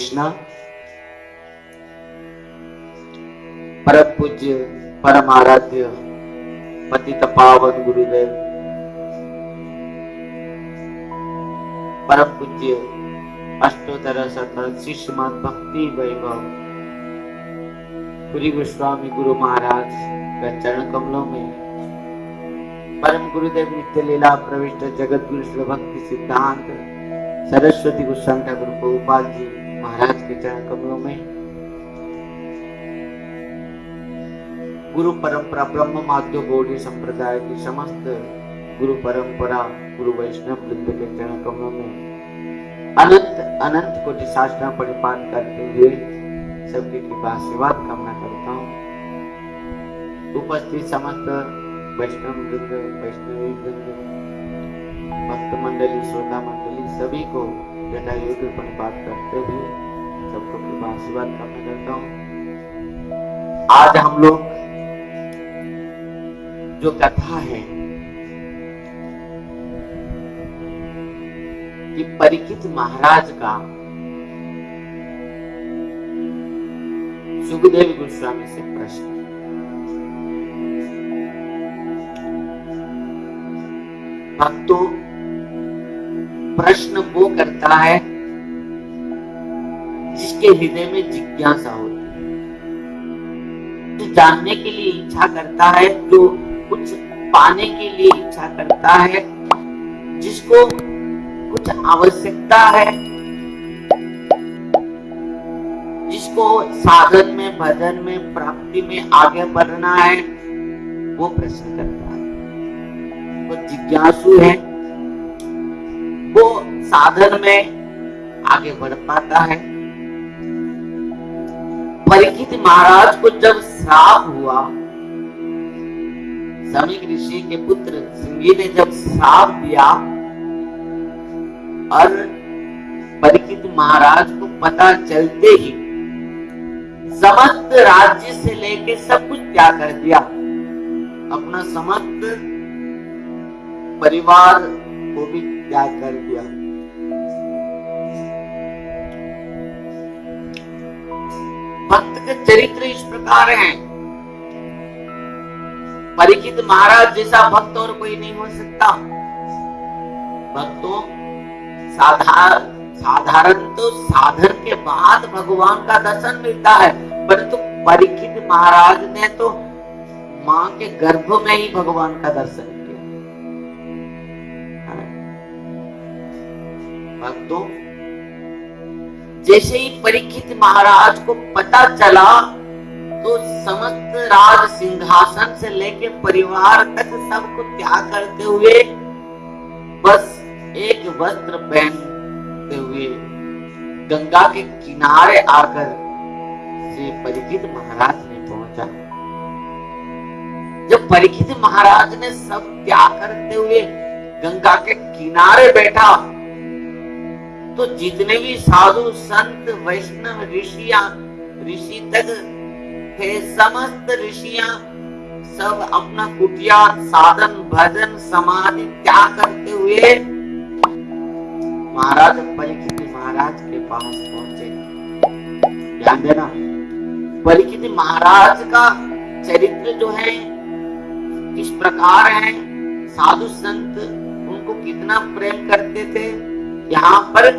कृष्णा। परम पूज्य परम आराध्य पतित पावन गुरुदेव, परम पूज्य अष्टोत्तर शत श्रीमद् भक्ति वैभव श्री गोस्वामी गुरु महाराज के चरण कमलों में परम गुरुदेव नित्य लीला प्रविष्ट जगत गुरु श्री भक्ति सिद्धांत सरस्वती गोस्वामी ठाकुर गोपाल जी महाराज के चरण कमलों में गुरु परंपरा ब्रह्म माध्य गौड़ी संप्रदाय की समस्त गुरु परंपरा गुरु वैष्णव वृंद के चरण कमलों में अनंत अनंत कोटि शास्त्र परिपाठ करते हुए सबकी कृपा आशीर्वाद कामना करता हूँ। उपस्थित समस्त वैष्णव वृंद, वैष्णवी वृंद, भक्त मंडली, श्रोता मंडली सभी को जटायुग परिपाठ करते हुए सबको कृपा आशीर्वाद कामना करता हूँ। आज हम लोग जो कथा है कि परीक्षित महाराज का सुखदेव गोस्वामी से प्रश्न। भक्तों, प्रश्न वो करता है जिसके हृदय में जिज्ञासा होती है, जो जानने के लिए इच्छा करता है, जो कुछ पाने के लिए इच्छा करता है, जिसको कुछ आवश्यकता है, जिसको साधन में, भजन में, प्राप्ति में आगे बढ़ना है, वो प्रश्न करता है। वो जिज्ञासु है, वो साधन में आगे बढ़ पाता है। परीक्षित महाराज को जब श्राप हुआ, समीक ऋषि के पुत्र सिंगी ने जब श्राप दिया और परीक्षित महाराज को पता चलते ही समस्त राज्य से लेके सब कुछ त्याग कर दिया, अपना समस्त परिवार को भी त्याग कर दिया। भक्त के चरित्र इस प्रकार हैं। परीक्षित महाराज जैसा भक्त और कोई नहीं हो सकता। भक्तों, साधारण तो साधन के बाद भगवान का दर्शन मिलता है, परंतु परीक्षित महाराज ने तो मां के गर्भ में ही भगवान का दर्शन किया। भक्तों, जैसे ही परीक्षित महाराज को पता चला तो समस्त राज सिंहासन से लेके परिवार तक सबको त्याग करते हुए बस एक वस्त्र पहनते हुए गंगा के किनारे आकर श्री परीक्षित महाराज ने पहुंचा। जब परीक्षित महाराज ने सब त्याग करते हुए गंगा के किनारे बैठा तो जितने भी साधु संत वैष्णव ऋषि तक थे, समस्त ऋषियां सब अपना कुटिया साधन भजन समाधि त्याग करते हुए महाराज परीक्षित महाराज के पास पहुंचे। ध्यान देना, परीक्षित महाराज का चरित्र जो है किस प्रकार है, साधु संत उनको कितना प्रेम करते थे, यहाँ पर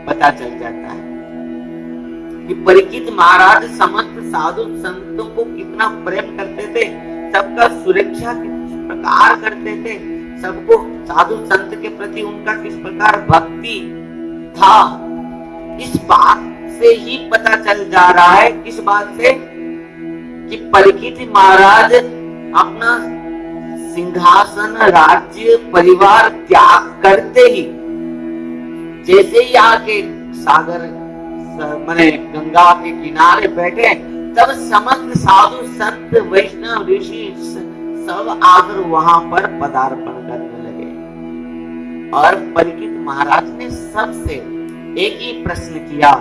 पता चल जाता है कि परीक्षित महाराज समस्त साधु संतों को कितना प्रेम करते थे, सबका सुरक्षा किस प्रकार करते थे, सबको साधु संत के प्रति उनका किस प्रकार भक्ति था। इस बात से ही पता चल जा रहा है, किस बात से कि परीक्षित महाराज अपना सिंहासन, राज्य, परिवार त्याग करते ही जैसे ही आके सागर माने गंगा के किनारे बैठे, तब समस्त साधु संत वैष्णव ऋषि सब आकर वहां पर पदार्पण करने लगे। और परीक्षित महाराज ने सबसे एक ही प्रश्न किया,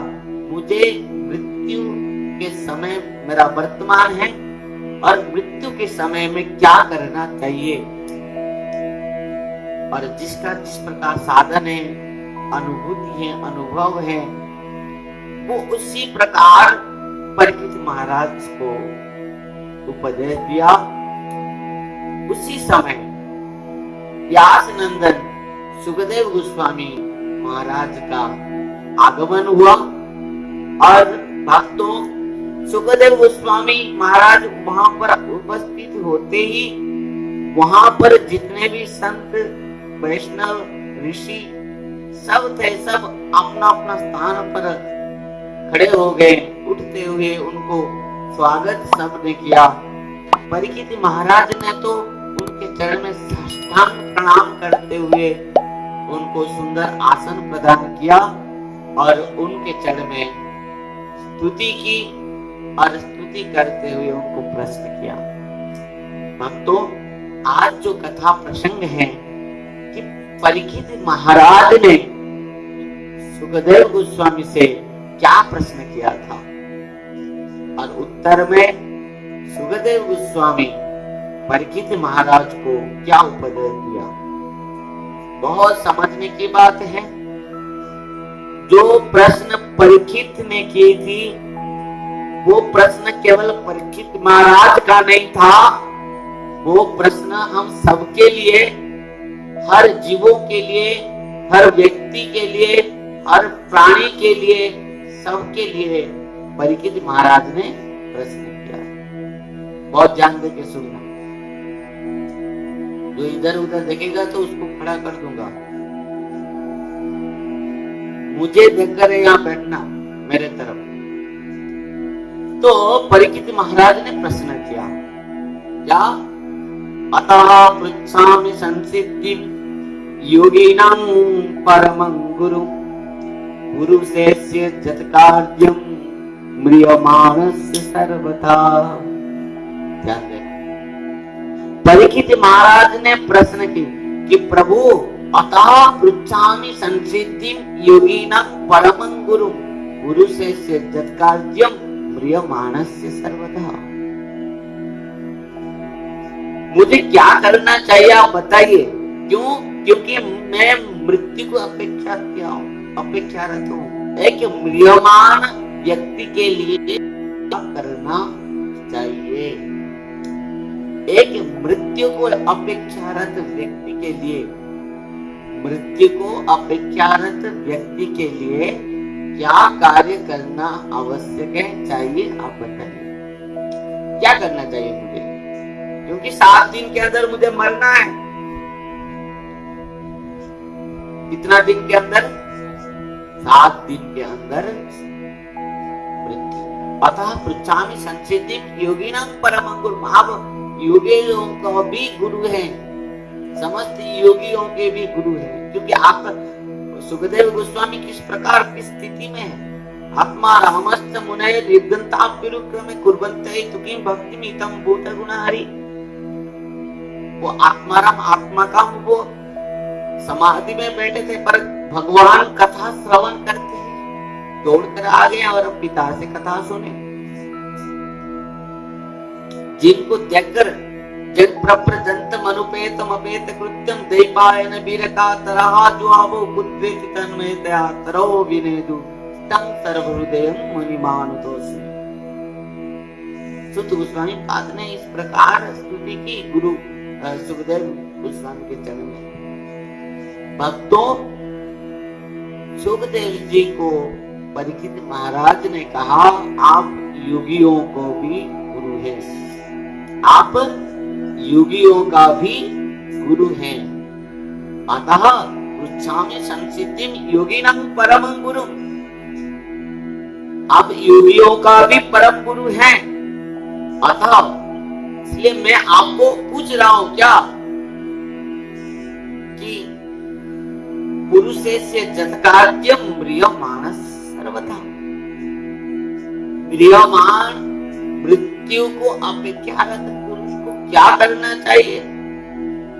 मुझे मृत्यु के समय मेरा वर्तमान है और मृत्यु के समय में क्या करना चाहिए। और जिसका जिस प्रकार साधन है, अनुभूति है, अनुभव है, वो उसी प्रकार परीक्षित महाराज को उपदेश दिया। उसी समय व्यास नंदन सुखदेव गोस्वामी महाराज का आगमन हुआ और भक्तों सुखदेव गोस्वामी महाराज वहां पर उपस्थित होते ही वहां पर जितने भी संत वैष्णव ऋषि सब थे, सब अपना अपना स्थान पर खड़े हो गए। उठते हुए उनको स्वागत सबने किया। परीक्षित महाराज ने तो उनके चरण में साष्टांग प्रणाम करते हुए उनको सुंदर आसन प्रदान किया और उनके चरण में स्तुति की और स्तुति करते हुए उनको प्रश्न किया। भक्तों, आज जो कथा प्रसंग है कि परीक्षित महाराज ने सुखदेव गोस्वामी से क्या प्रश्न किया था और उत्तर में सुखदेव गोस्वामी परीक्षित महाराज को क्या उपदेश दिया। बहुत समझने की बात है। जो प्रश्न परीक्षित ने की थी वो प्रश्न केवल परीक्षित महाराज का नहीं था, वो प्रश्न हम सबके लिए, हर जीवों के लिए, हर व्यक्ति के लिए, हर प्राणी के लिए, सबके लिए परीक्षित महाराज ने प्रश्न किया। बहुत ध्यान देके सुनना। जो इधर उधर देखेगा तो उसको खड़ा कर दूंगा। मुझे देखकर यहाँ बैठना मेरे तरफ। तो परीक्षित महाराज ने प्रश्न किया, क्या अतः पृच्छामि संसिद्धिं योगिनां परमं गुरु पुरुषस्य जत्कार्यं म्रियमाणस्य सर्वथा। ध्यान दें, परीक्षित महाराज ने प्रश्न की कि प्रभु अतः पृच्छामि संसिद्धिं योगिनां परमं गुरु पुरुषस्य जत्कार्यं म्रियमाणस्य सर्वथा। मुझे क्या करना चाहिए आप बताइए। क्यों? क्योंकि मैं मृत्यु को अपेक्षारत हूँ। एक म्रियमाण व्यक्ति के लिए क्या करना चाहिए? एक मृत्यु को अपेक्षारत व्यक्ति के लिए, मृत्यु को अपेक्षारत व्यक्ति के लिए क्या कार्य करना आवश्यक है, चाहिए? आप बताइए क्या करना चाहिए मुझे, क्योंकि 7 दिन के अंदर मुझे मरना है। कितना दिन के अंदर? 7 दिन के अंदर मृत्यु। अतः पृच्छामि संसिद्धिं योगिनां परमं गुरु। आप योगियों का भी गुरु है, समस्त योगियों के भी गुरु है। क्योंकि आप सुखदेव गोस्वामी किस प्रकार की स्थिति में है? आत्मा रामस्त मुनय निर्गंता विरुक्रमे कुर्वन्ते तुकिं भक्तिमितं भूत गुणहरि। वो आत्माराम आत्मा का वो समाधि में बैठे थे, पर भगवान कथा श्रवण करते हैं, दौड़कर आ गए और पिता से कथा सुने। जिनको देखकर जग प्रप्रजंत मनुपेतम अपेत कृत्यम दैपायन वीरका तरहा जो आवो पुत्रेत तन्मयतया तरो विनेदु तम सर्वहृदयं मुनिमानुतोषि। सुत गोस्वामी पाद ने इस प्रकार स्तुति की गुरु सुखदेव गोस्वामी के चरण में। भक्तों, सुखदेव जी को परीक्षित महाराज ने कहा, आप योगियों को भी गुरु हैं, आप योगियों का भी गुरु हैं। अतः पृच्छामि संसिद्धिं योगिनां परमं गुरु। आप योगियों का भी परम गुरु हैं। अतः इसलिए मैं आपको पूछ रहा हूं क्या कि पुरुषस्य जत्कार्यं म्रियमाणस्य सर्वथा। म्रियमाण मृत्यु को अपेक्षारत पुरुष को क्या करना चाहिए?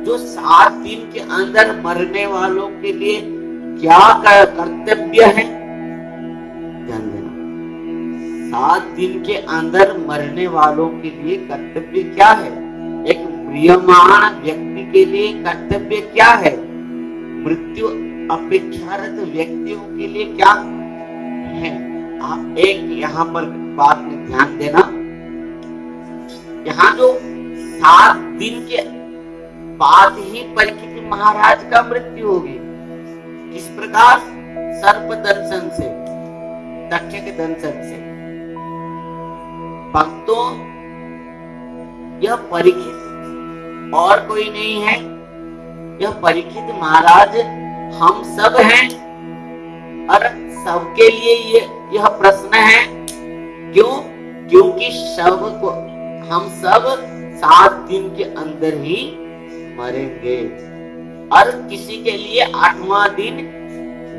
जो 7 दिन के अंदर मरने वालों के लिए क्या कर्तव्य है? ध्यान देना, 7 दिन के अंदर मरने वालों के लिए कर्तव्य क्या है? एक म्रियमाण व्यक्ति के लिए कर्तव्य क्या है? मृत्यु अपेक्षारत व्यक्तियों के लिए क्या है? आप एक यहाँ पर बात में ध्यान देना, यहाँ जो 7 दिन के बाद ही परीक्षित महाराज का मृत्यु होगी। किस प्रकार? सर्प दंशन से, तक्षक दंशन से। भक्तों, यह परीक्षित और कोई नहीं है, यह परीक्षित महाराज हम सब हैं। और सबके लिए यह प्रश्न है। क्यों? क्योंकि सबको, हम सब 7 दिन के अंदर ही मरेंगे और किसी के लिए 8वां दिन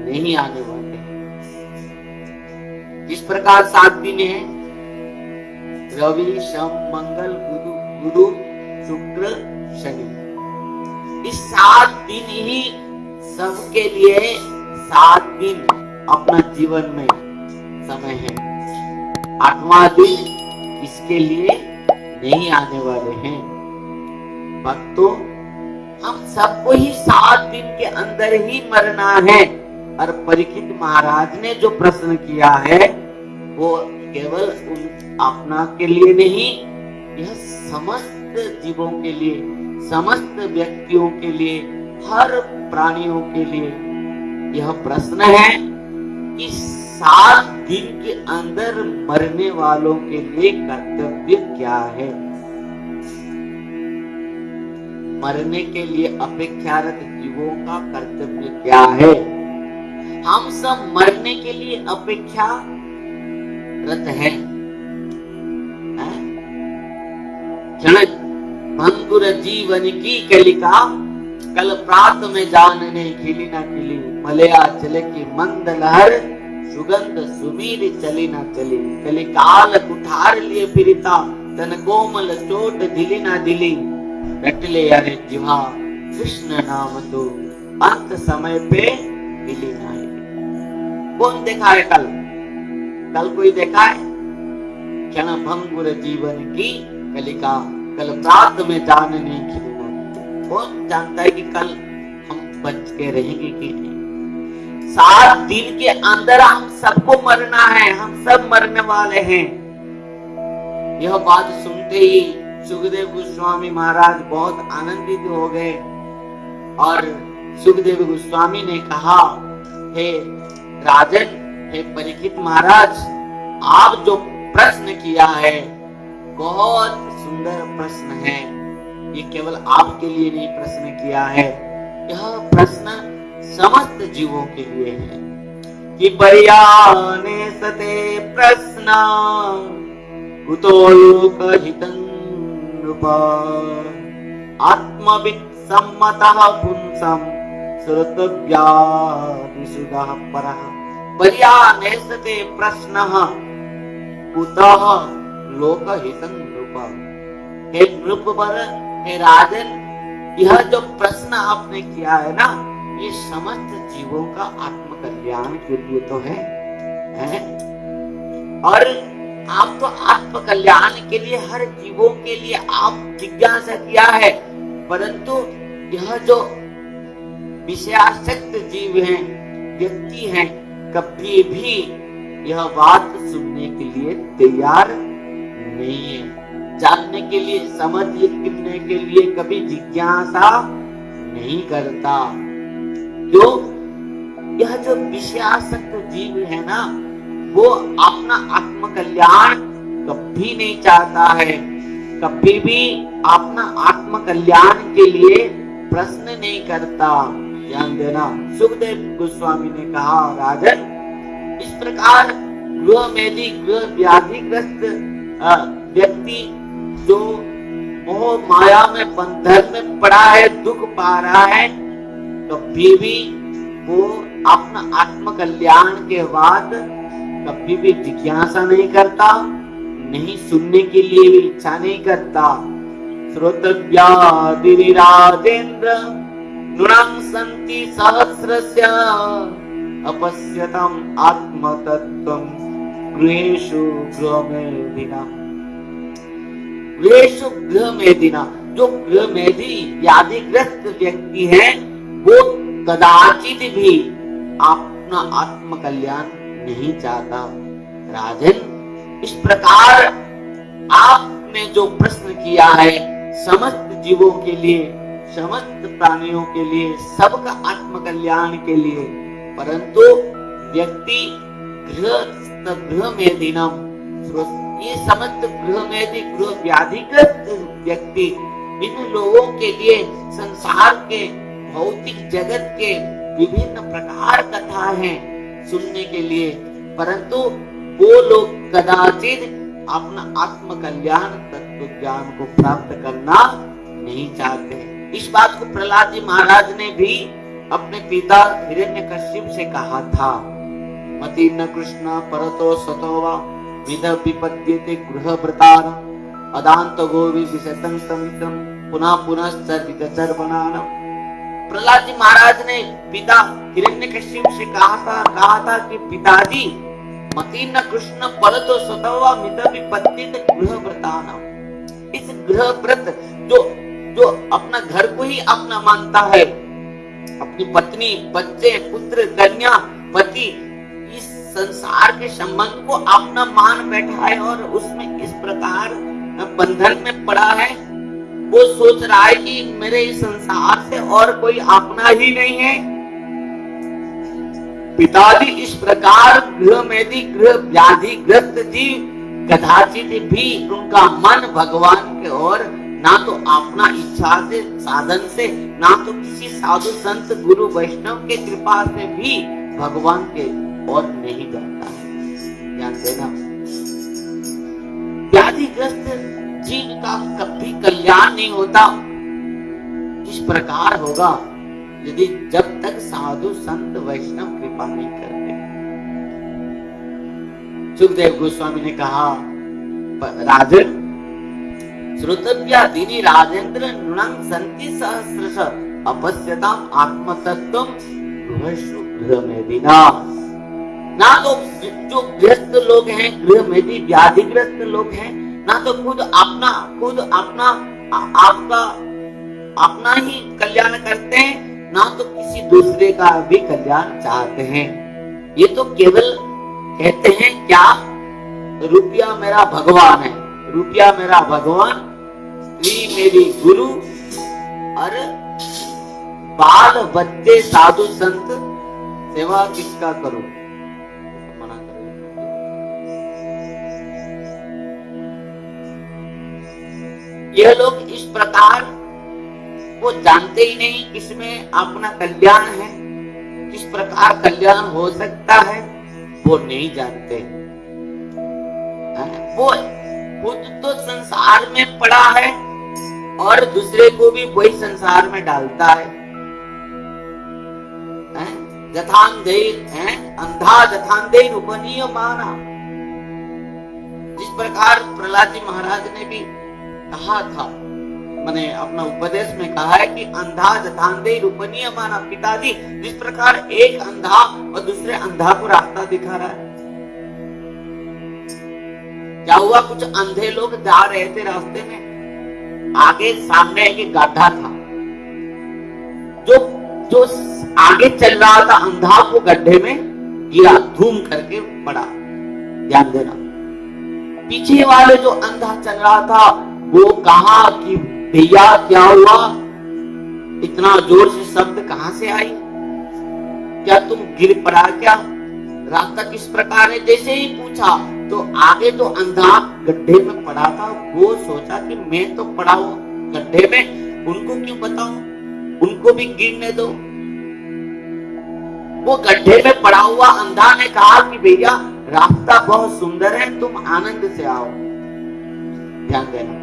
नहीं आने वाले। जिस प्रकार 7 दिन है, रवि सोम मंगल गुरु शुक्र शनि, इस 7 दिन ही सबके लिए 7 दिन अपना जीवन में समय है। 8वां दिन इसके लिए नहीं आने वाले हैं। भक्तों, हम सबको ही 7 दिन के अंदर ही मरना है। और परीक्षित महाराज ने जो प्रश्न किया है वो केवल अपना के लिए नहीं, यह समस्त जीवों के लिए, समस्त व्यक्तियों के लिए, हर प्राणियों के लिए यह प्रश्न है कि 7 दिन के अंदर मरने वालों के लिए कर्तव्य क्या है। मरने के लिए अपेक्षारत जीवों का कर्तव्य क्या है। हम सब मरने के लिए अपेक्षारत हैं। क्षण भंगुर जीवन की कलिका, कल प्रात में जानने खिली ना खिली, मलया चले की मंद लहर, सुगंध सुमीर चली ना चली, कलिकाल कुठार लिए फिरता, तन कोमल चोट ढिली ना ढिली, रटले अरे जिहा कृष्ण नाम तो अंत समय पे मिली ना। कौन देखा है कल? कल कोई देखा है? क्षण भंगुर जीवन की कलिका, कल प्रात में जानने खिली ना। कौन जानता है कि कल हम बच के रहेंगे कि नहीं? 7 दिन के अंदर हम सबको मरना है, हम सब मरने वाले हैं। यह बात सुनते ही सुखदेव गोस्वामी महाराज बहुत आनंदित हो गए और सुखदेव गोस्वामी ने कहा, हे राजन, हे परीक्षित महाराज, आप जो प्रश्न किया है बहुत सुंदर प्रश्न है। ये केवल आपके लिए नहीं प्रश्न किया है, यह प्रश्न समस्त जीवों के लिए है। कि बर्याने सते प्रश्न कुतो लोक हितं आत्मवित् सम्मतः पुंसं श्रोतव्यादिसुदः परः। बर्याने सते प्रश्नः कुतः लोकहितं नृप। हे नृपवर, हे राजन, यह जो प्रश्न आपने किया है ना, ये समस्त जीवों का आत्म कल्याण के लिए तो है? और आप तो आत्म कल्याण के लिए, हर जीवों के लिए आप जिज्ञासा किया है, परंतु यह जो विषयासक्त जीव हैं, व्यक्ति हैं, कभी भी यह बात सुनने के लिए तैयार नहीं है, जानने के लिए, समझने के लिए कभी जिज्ञासा नहीं करता। क्यों? यह जो विषयासक्त जीव है ना, वो अपना आत्म कल्याण कभी नहीं चाहता है, कभी भी अपना आत्म कल्याण के लिए प्रश्न नहीं करता। ध्यान देना, सुखदेव गोस्वामी ने कहा, राजन, इस प्रकार गृह मेधी, गृह व्याधिग्रस्त व्यक्ति जो मोह माया में बंधन में पड़ा है, दुख पा रहा है, कभी भी वो अपना आत्म कल्याण के बाद कभी भी जिज्ञासा नहीं करता, नहीं सुनने के लिए भी इच्छा नहीं करता। श्रोतव्यादि राजेंद्र नृणां सन्ति सहस्रस्य अपश्यताम् आत्मतत्त्वं गृहेषु गृहमेधिना। गृहेषु गृहमेधिना, जो गृहमेधी व्याधिग्रस्त व्यक्ति है, वो कदाचित भी अपना आत्म कल्याण नहीं चाहता। राजन, इस प्रकार आपने जो प्रश्न किया है समस्त जीवों के लिए, समस्त प्राणियों के लिए, सबका आत्म कल्याण के लिए, परंतु व्यक्ति गृह में दिनम, ये समस्त गृह में गृह व्याधिग्रस्त व्यक्ति, इन लोगों के लिए संसार के भौतिक जगत के विभिन्न प्रकार कथा है सुनने के लिए, परंतु वो लोग कदाचित अपना आत्म कल्याण तत्व ज्ञान को प्राप्त करना नहीं चाहते। इस बात को प्रहलाद जी महाराज ने भी अपने पिता हिरण्यकश्यप से कहा था, मति न कृष्ण परतो सतो वा विद विपद्यते गृह व्रतार अदांत गोवि विशतं समितं पुनः पुनश्च विचर्वणानम। प्रहलाद जी महाराज ने पिता हिरण्यकश्यप से कहा था कि पिताजी, मति न कृष्ण परतो सतो वा विद विपद्यते गृह व्रतानम, इस गृह व्रत जो अपना घर को ही अपना मानता है, अपनी पत्नी, बच्चे, पुत्र, कन्या, पति, इस संसार के संबंध को अपना मान बैठा है और उसमें इस प्रकार बंधन में पड़ा है, वो सोच रहा है कि मेरे इस संसार से और कोई अपना ही नहीं है। पिताजी, इस प्रकार गृह में गृह व्याधिग्रस्त जीव कदाचित भी उनका मन भगवान के ओर, ना तो अपना इच्छा से, साधन से, ना तो किसी साधु संत गुरु वैष्णव के कृपा से भी भगवान के ओर नहीं जाता है। ध्यान देना, व्याधिग्रस्त जीव का कभी कल्याण नहीं होता। इस प्रकार होगा यदि जब तक साधु संत वैष्णव कृपा नहीं करते। सुखदेव गोस्वामी ने कहा, राजन श्रोतव्या दीनी राजेंद्र नृणं संति सहस्रश अपश्यताम आत्मतत्वम गृहस्ु गृहमेदिना। ना तो जो ग्रस्त लोग हैं, गृह में भी व्याधिग्रस्त लोग हैं, ना तो खुद अपना आपका अपना ही कल्याण करते हैं, ना तो किसी दूसरे का भी कल्याण चाहते हैं। ये तो केवल कहते हैं क्या, रुपया मेरा भगवान है, रुपया मेरा भगवान, स्त्री मेरी गुरु, और बाल बच्चे साधु संत, सेवा किसका करूं? मना करो। यह लोग इस प्रकार वो जानते ही नहीं किसमें अपना कल्याण है, किस प्रकार कल्याण हो सकता है, वो नहीं जानते। वो खुद तो संसार में पड़ा है और दूसरे को भी वही संसार में डालता है। जथांधे अंधा जथांधे उपनीयमाना, जिस प्रकार प्रहलाद जी महाराज ने भी कहा था, मैंने अपना उपदेश में कहा है कि अंधा जथांधे उपनीयमाना। पिताजी, जिस प्रकार एक अंधा और दूसरे अंधा को रास्ता दिखा रहा है, क्या हुआ, कुछ अंधे लोग जा रहे थे रास्ते में, आगे सामने एक गड्ढा था, जो आगे चल रहा था अंधा को गड्ढे में गिरा, धूम करके पड़ा। ध्यान देना, पीछे वाले जो अंधा चल रहा था वो कहा कि भैया क्या हुआ, इतना जोर से शब्द कहां से आई, क्या तुम गिर पड़ा क्या, रास्ता किस प्रकार है? जैसे ही पूछा तो आगे जो अंधा गड्ढे में पड़ा था वो सोचा कि मैं तो पड़ा हूं गड्ढे में, उनको क्यों बताऊं, उनको भी गिरने दो। वो गड्ढे में पड़ा हुआ अंधा ने कहा कि भैया रास्ता बहुत सुंदर है, तुम आनंद से आओ। ध्यान देना।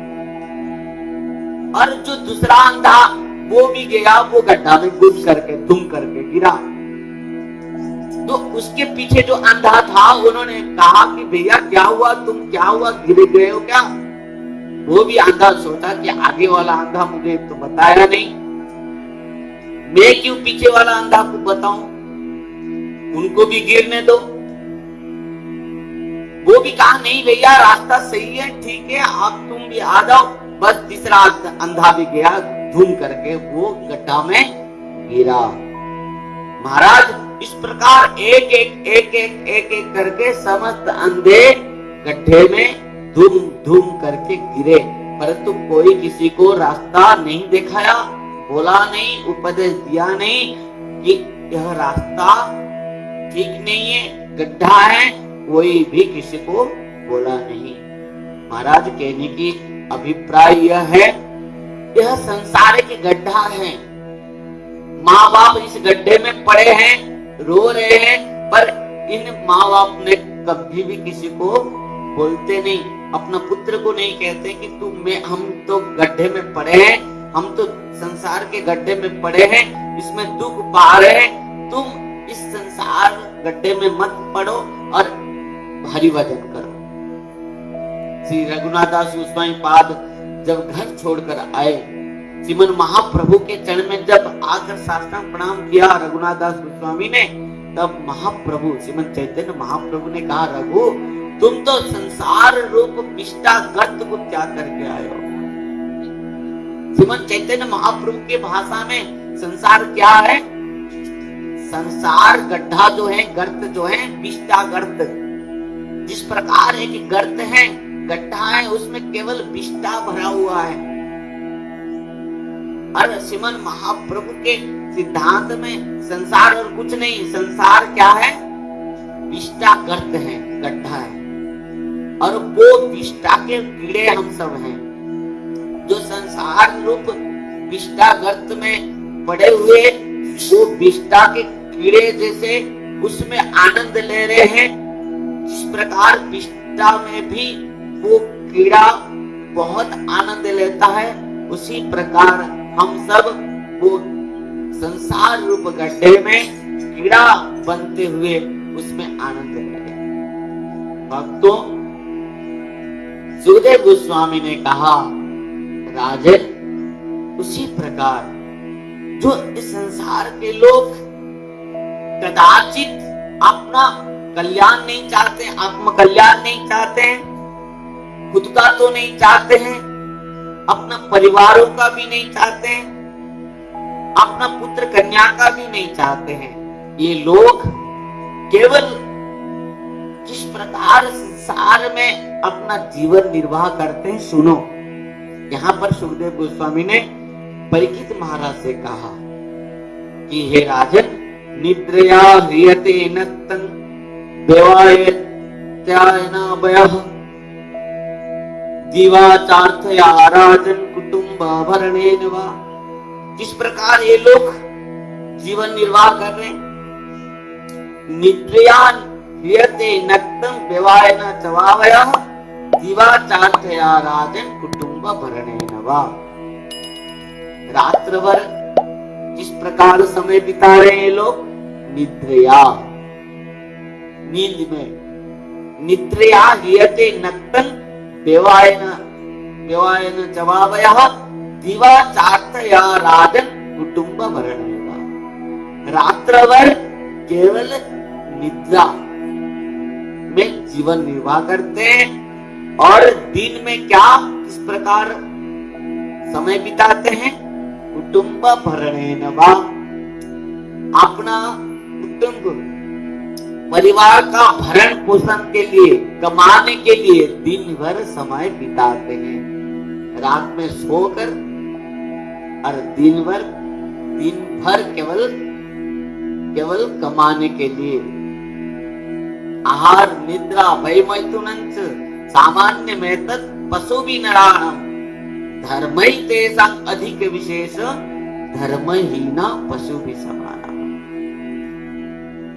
और जो दूसरा अंधा वो भी गया, वो गड्ढा में कूद करके धूम करके गिरा। तो उसके पीछे जो अंधा था उन्होंने कहा कि भैया क्या हुआ, तुम क्या हुआ, गिर गए हो क्या? वो भी अंधा सोचा कि आगे वाला अंधा मुझे तो बताया नहीं, मैं क्यों पीछे वाला अंधा को बताऊं, उनको भी गिरने दो। वो भी कहा नहीं भैया रास्ता सही है, ठीक है, आप तुम भी आ जाओ। बस तीसरा अंधा भी गया, धूम करके वो गड्ढा में गिरा। महाराज इस प्रकार एक करके समस्त अंधे गड्ढे में धूम धूम करके गिरे, परंतु कोई किसी को रास्ता नहीं दिखाया, बोला नहीं, उपदेश दिया नहीं कि यह रास्ता ठीक नहीं है, गड्ढा है, कोई भी किसी को बोला नहीं। महाराज कहने की अभिप्राय यह है, यह संसार की गड्ढा है, माँ बाप इस गड्ढे में पड़े हैं, रो रहे हैं, पर इन माँ बाप ने कभी भी किसी को बोलते नहीं, अपना पुत्र को नहीं कहते कि हम तो गड्ढे में पड़े हैं, हम तो संसार के गड्ढे में पड़े हैं, इसमें दुख पा रहे हैं, तुम इस संसार गड्ढे में मत पड़ो और हरि भजन करो। श्री रघुनाथ दास गोस्वामी पाद जब घर छोड़कर आए, श्रीमन महाप्रभु के चरण में जब आकर साष्टांग प्रणाम किया रघुनाथ दास गोस्वामी ने, तब महाप्रभु श्रीमन चैतन्य महाप्रभु ने कहा, रघु तुम तो संसार रूप विष्टा गर्त को त्याग करके आए हो। श्रीमन चैतन्य महाप्रभु के भाषा में संसार क्या है? संसार गड्ढा जो है, गर्त जो है, विष्टा गर्त, जिस प्रकार एक गर्त है, गड्ढा है, उसमें केवल विष्टा भरा हुआ है। और श्रीमन महाप्रभु के सिद्धांत में संसार और कुछ नहीं, संसार क्या है? विष्टा गर्त है, गड्ढा है, और वो विष्टा के कीड़े हम सब हैं, जो संसार रूप विष्टा गर्त में पड़े हुए, वो विष्टा के कीड़े जैसे उसमें आनंद ले रहे हैं। जिस प्रकार विष्टा में भी वो कीड़ा बहुत आनंद लेता है, उसी प्रकार हम सब वो संसार रूप गड्ढे में कीड़ा बनते हुए उसमें आनंद ले रहे हैं। भक्तों, सुखदेव गोस्वामी ने कहा, राजन उसी प्रकार जो इस संसार के लोग कदाचित अपना कल्याण नहीं चाहते, आत्म कल्याण नहीं चाहते हैं, खुद का तो नहीं चाहते हैं, अपना परिवारों का भी नहीं चाहते हैं, अपना पुत्र कन्या का भी नहीं चाहते हैं। ये लोग केवल किस प्रकार संसार में अपना जीवन निर्वाह करते हैं, सुनो। यहाँ पर सुखदेव गोस्वामी ने परीक्षित महाराज से कहा कि हे राजन, निद्रया ह्रियते नक्तं देवायत्यायना भयः जीवाचार्थया राजन कुटुंब भरणेन वा। जिस प्रकार ये लोग जीवन निर्वाह कर रहे हैं, निद्रया ह्रियते नक्तं देवायना चवावयः जीवाचार्थया राजन कुटुंब भरणेन वा। रात्र भर जिस प्रकार समय बिता रहे हैं लोग, निद्रया, नींद में, निद्रया ह्रियते नक्तं देवायन चवावयः दिवाचार्थया राजन कुटुंब भरणेन वा। रात्र भर केवल निद्रा में जीवन निर्वाह करते हैं, और दिन में क्या किस प्रकार समय बिताते हैं? कुटुंब भरणेन वा। अपना कुटुंब परिवार का भरण पोषण के लिए, कमाने के लिए दिन भर समय बिताते हैं। रात में सोकर और दिन भर केवल कमाने के लिए। आहार निद्रा वैमैथुनञ्च सामान्य में तत् पशु भी नराणाम धर्मै तेषां अधिक विशेष धर्महीना पशु भी समाना।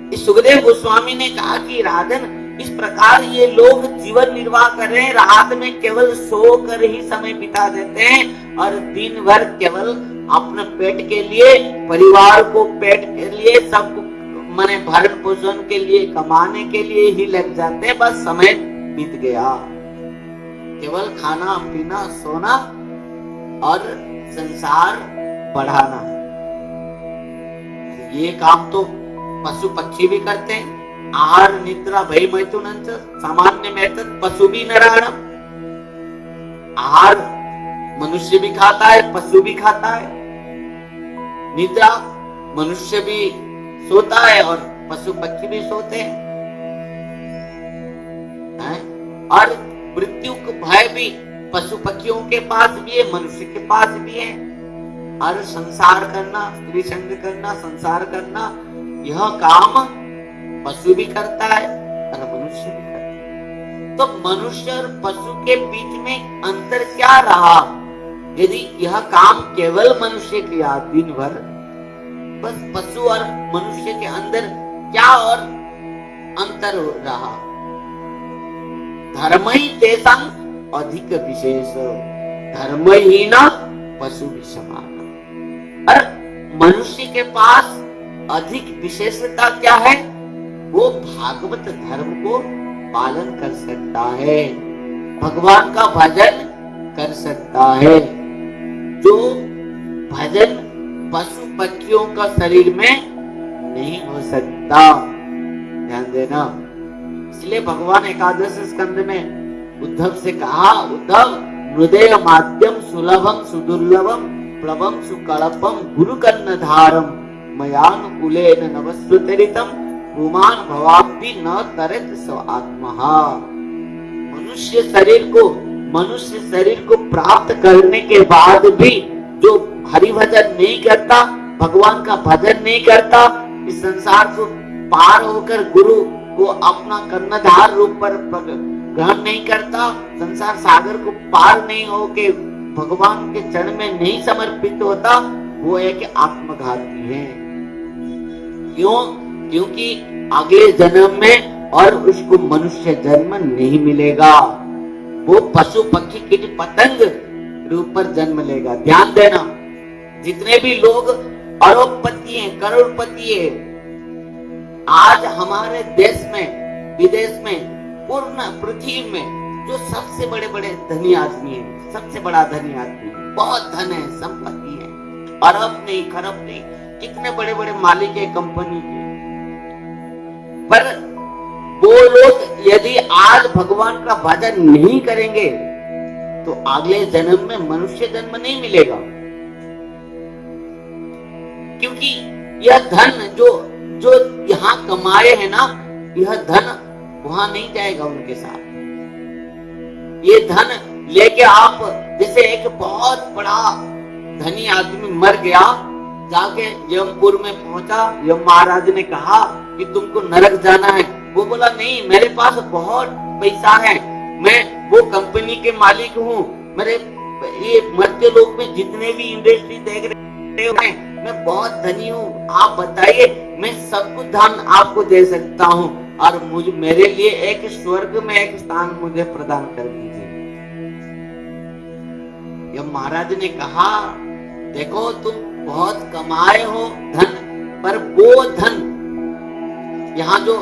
इस सुखदेव गोस्वामी ने कहा कि राजन, इस प्रकार ये लोग जीवन निर्वाह कर रहे हैं, रात में केवल सोकर ही समय बिता देते हैं और दिन भर केवल अपने पेट के लिए, परिवार को पेट के लिए, सब माने भरण पोषण के लिए, कमाने के लिए ही लग जाते हैं। बस समय बीत गया, केवल खाना पीना सोना और संसार बढ़ाना। ये काम तो पशु पक्षी भी करते हैं। आहार निद्रा भय मैथुनञ्च सामान्य में तत् पशु भी नराणाम। आहार मनुष्य भी खाता है, पशु भी खाता है। निद्रा मनुष्य भी सोता है और पशु पक्षी भी सोते हैं, और मृत्यु का भय भी पशु पक्षियों के पास भी है, मनुष्य के पास भी है। और संसार करना, स्त्री संग करना, संसार करना, यह काम पशु भी करता है और मनुष्य भी करता है। तो मनुष्य और पशु के बीच में अंतर क्या रहा? यदि यह काम केवल मनुष्य किया दिन भर, बस पशु और मनुष्य के अंदर क्या और अंतर रहा? धर्म ही तेषां अधिक विशेष, धर्महीन पशु भी समान। और मनुष्य के पास अधिक विशेषता क्या है? वो भागवत धर्म को पालन कर सकता है, भगवान का भजन कर सकता है, जो भजन पशु पक्षियों का शरीर में नहीं हो सकता। ध्यान देना। इसलिए भगवान एकादश स्कंद में उद्धव से कहा, उद्धव हृदय माध्यम सुलभम सुदुर्लभम प्लवम सुकल्पम गुरु कर्णधारम मयानुकूलेन नवस्वतरितम पुमान भवाब्धि न तरेत स्व आत्महा। मनुष्य शरीर को प्राप्त करने के बाद भी जो हरि भजन नहीं करता, भगवान का भजन नहीं करता, इस संसार को पार होकर गुरु को अपना कर्णधार रूप पर ग्रहण नहीं करता, संसार सागर को पार नहीं होके भगवान के चरण में नहीं समर्पित होता, वो एक आत्मघाती है। क्यों? क्योंकि अगले जन्म में और उसको मनुष्य जन्म नहीं मिलेगा, वो पशु पक्षी कीट पतंग रूप पर जन्म लेगा। ध्यान देना, जितने भी लोग अरबपति हैं, करोड़पति हैं, आज हमारे देश में, विदेश में, पूर्ण पृथ्वी में जो सबसे बड़े बड़े धनी आदमी है, सबसे बड़ा धनी आदमी है, बहुत धन है, संपत्ति है, अरब नहीं खरब नहीं, कितने बड़े बड़े मालिक है कंपनी के, पर वो लोग यदि आज भगवान का भजन नहीं करेंगे तो अगले जन्म में मनुष्य जन्म नहीं मिलेगा। क्योंकि यह धन जो यहाँ कमाए है ना, यह धन वहां नहीं जाएगा उनके साथ। ये धन लेके आप, जैसे एक बहुत बड़ा धनी आदमी मर गया, जाके यमपुर में पहुंचा, यम महाराज ने कहा कि तुमको नरक जाना है। वो बोला नहीं, मेरे पास बहुत पैसा है, मैं वो कंपनी के मालिक हूँ, मेरे ये मध्य लोक में जितने भी इंडस्ट्री देख रहे हैं, मैं बहुत धनी हूँ, आप बताइए, मैं सब कुछ धन आपको दे सकता हूँ और मुझे मेरे लिए एक स्वर्ग में एक स्थान मुझे प्रदान कर दीजिए। यम महाराज ने कहा, देखो तुम बहुत कमाए हो धन, पर वो धन यहाँ जो